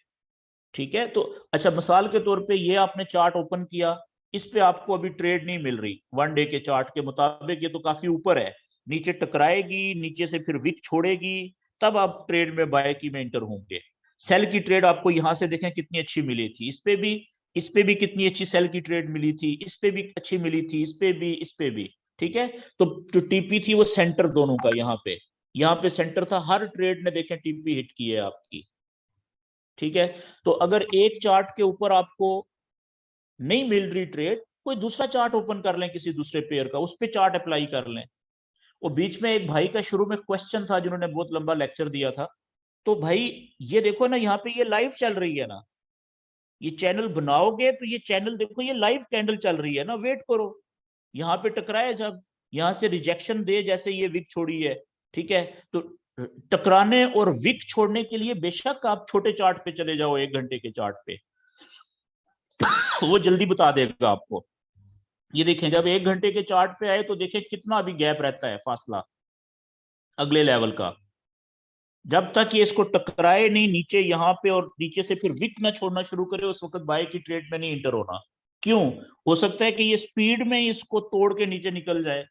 ठीक है, तो अच्छा मिसाल के तौर पे ये आपने चार्ट ओपन किया, इस पे आपको अभी ट्रेड नहीं मिल रही, वन डे के चार्ट के मुताबिक ये तो काफी ऊपर है, नीचे टकराएगी, नीचे से फिर विक छोड़ेगी, तब आप ट्रेड में बाय की में इंटर होंगे। सेल की ट्रेड आपको यहां से देखें कितनी अच्छी मिली थी, इस पे भी कितनी अच्छी सेल की ट्रेड मिली थी, इस पे भी अच्छी मिली थी, इस पे भी। ठीक है, तो जो टीपी थी वो सेंटर दोनों का, यहाँ पे सेंटर था, हर ट्रेड ने देखें टीपी हिट की है आपकी। ठीक है, तो अगर एक चार्ट के ऊपर आपको नहीं मिल रही ट्रेड, कोई दूसरा चार्ट ओपन कर लें किसी दूसरे पेयर का, उस पर चार्ट अप्लाई कर लें। वो बीच में एक भाई का शुरू में क्वेश्चन था जिन्होंने बहुत लंबा लेक्चर दिया था, तो भाई ये देखो ना, यहाँ पे ये लाइव चल रही है ना, ये चैनल बनाओगे तो ये चैनल देखो, ये लाइव कैंडल चल रही है ना, वेट करो, यहाँ पे टकराए, जब यहाँ से रिजेक्शन दे, जैसे ये विक छोड़ी है, ठीक है, तो टकराने और विक छोड़ने के लिए बेशक आप छोटे चार्ट पे चले जाओ, 1 घंटे के चार्ट पे, वो जल्दी बता देगा आपको। ये देखें, जब 1 घंटे के चार्ट पे आए तो देखें कितना अभी गैप रहता है, फासला अगले लेवल का, जब तक ये इसको टकराए नहीं नीचे यहाँ पे, और नीचे से फिर विक ना छोड़ना शुरू करे, उस वक्त बाय की ट्रेड में नहीं इंटर होना। क्यों? हो सकता है कि ये स्पीड में इसको तोड़ के नीचे निकल जाए,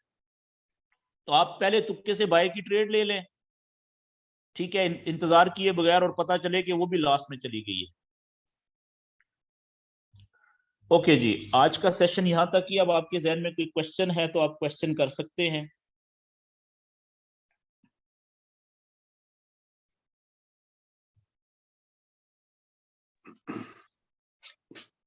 तो आप पहले तुक्के से बाय की ट्रेड ले लें। ठीक है, इंतजार किए बगैर, और पता चले कि वो भी लास्ट में चली गई है। ओके जी, आज का सेशन यहाँ तक ही। अब आपके जहन में कोई क्वेश्चन है तो आप क्वेश्चन कर सकते हैं।